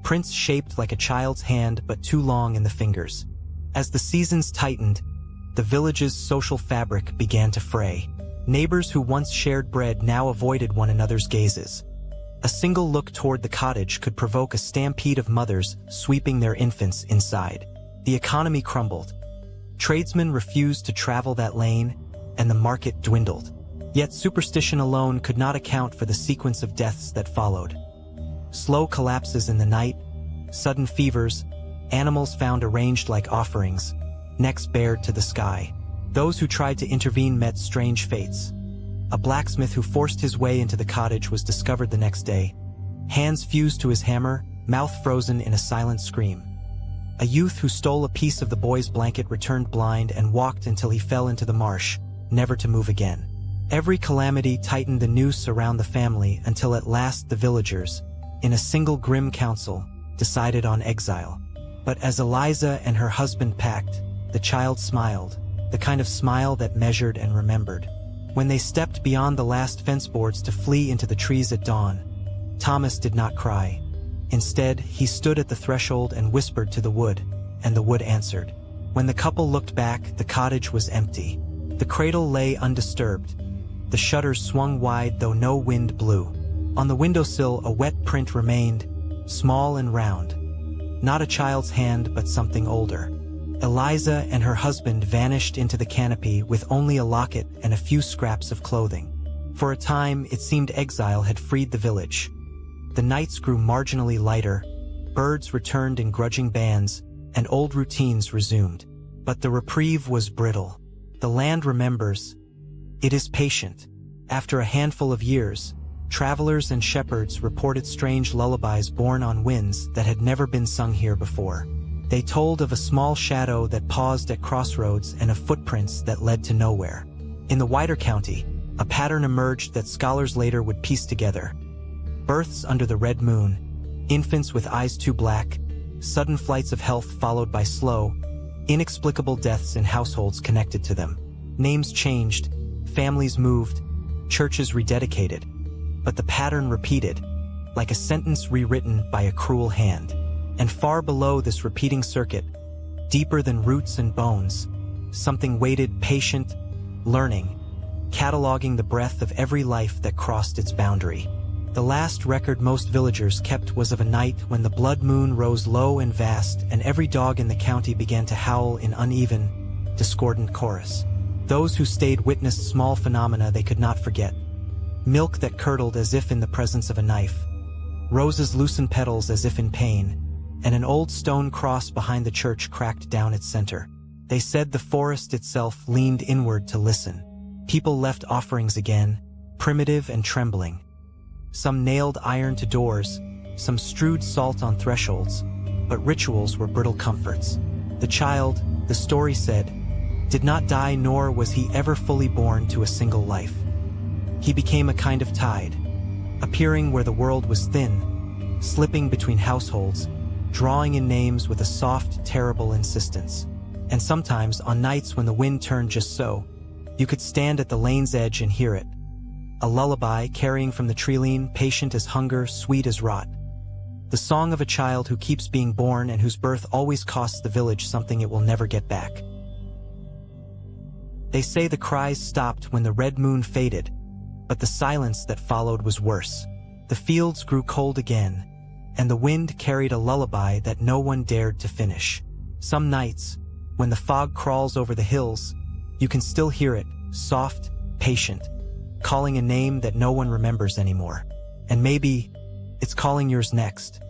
Prints shaped like a child's hand but too long in the fingers. As the seasons tightened, the village's social fabric began to fray. Neighbors who once shared bread now avoided one another's gazes. A single look toward the cottage could provoke a stampede of mothers sweeping their infants inside. The economy crumbled. Tradesmen refused to travel that lane, and the market dwindled. Yet superstition alone could not account for the sequence of deaths that followed. Slow collapses in the night, sudden fevers, animals found arranged like offerings, necks bared to the sky. Those who tried to intervene met strange fates. A blacksmith who forced his way into the cottage was discovered the next day, hands fused to his hammer, mouth frozen in a silent scream. A youth who stole a piece of the boy's blanket returned blind and walked until he fell into the marsh, never to move again. Every calamity tightened the noose around the family until at last the villagers, in a single grim council, decided on exile. But as Eliza and her husband packed, the child smiled, the kind of smile that measured and remembered. When they stepped beyond the last fence boards to flee into the trees at dawn, Thomas did not cry. Instead, he stood at the threshold and whispered to the wood, and the wood answered. When the couple looked back, the cottage was empty. The cradle lay undisturbed. The shutters swung wide though no wind blew. On the windowsill a wet print remained, small and round. Not a child's hand but something older. Eliza and her husband vanished into the canopy with only a locket and a few scraps of clothing. For a time, it seemed exile had freed the village. The nights grew marginally lighter, birds returned in grudging bands, and old routines resumed. But the reprieve was brittle. The land remembers. It is patient. After a handful of years, travelers and shepherds reported strange lullabies borne on winds that had never been sung here before. They told of a small shadow that paused at crossroads and of footprints that led to nowhere. In the wider county, a pattern emerged that scholars later would piece together. Births under the red moon, infants with eyes too black, sudden flights of health followed by slow, inexplicable deaths in households connected to them. Names changed, families moved, churches rededicated, but the pattern repeated, like a sentence rewritten by a cruel hand. And far below this repeating circuit, deeper than roots and bones, something waited, patient, learning, cataloging the breath of every life that crossed its boundary. The last record most villagers kept was of a night when the blood moon rose low and vast and every dog in the county began to howl in uneven, discordant chorus. Those who stayed witnessed small phenomena they could not forget. Milk that curdled as if in the presence of a knife, roses loosened petals as if in pain, and an old stone cross behind the church cracked down its center. They said the forest itself leaned inward to listen. People left offerings again, primitive and trembling. Some nailed iron to doors, some strewed salt on thresholds, but rituals were brittle comforts. The child, the story said, did not die, nor was he ever fully born to a single life. He became a kind of tide, appearing where the world was thin, slipping between households, drawing in names with a soft, terrible insistence. And sometimes, on nights when the wind turned just so, you could stand at the lane's edge and hear it. A lullaby carrying from the treeline, patient as hunger, sweet as rot. The song of a child who keeps being born and whose birth always costs the village something it will never get back. They say the cries stopped when the red moon faded, but the silence that followed was worse. The fields grew cold again, and the wind carried a lullaby that no one dared to finish. Some nights, when the fog crawls over the hills, you can still hear it, soft, patient, calling a name that no one remembers anymore. And maybe it's calling yours next.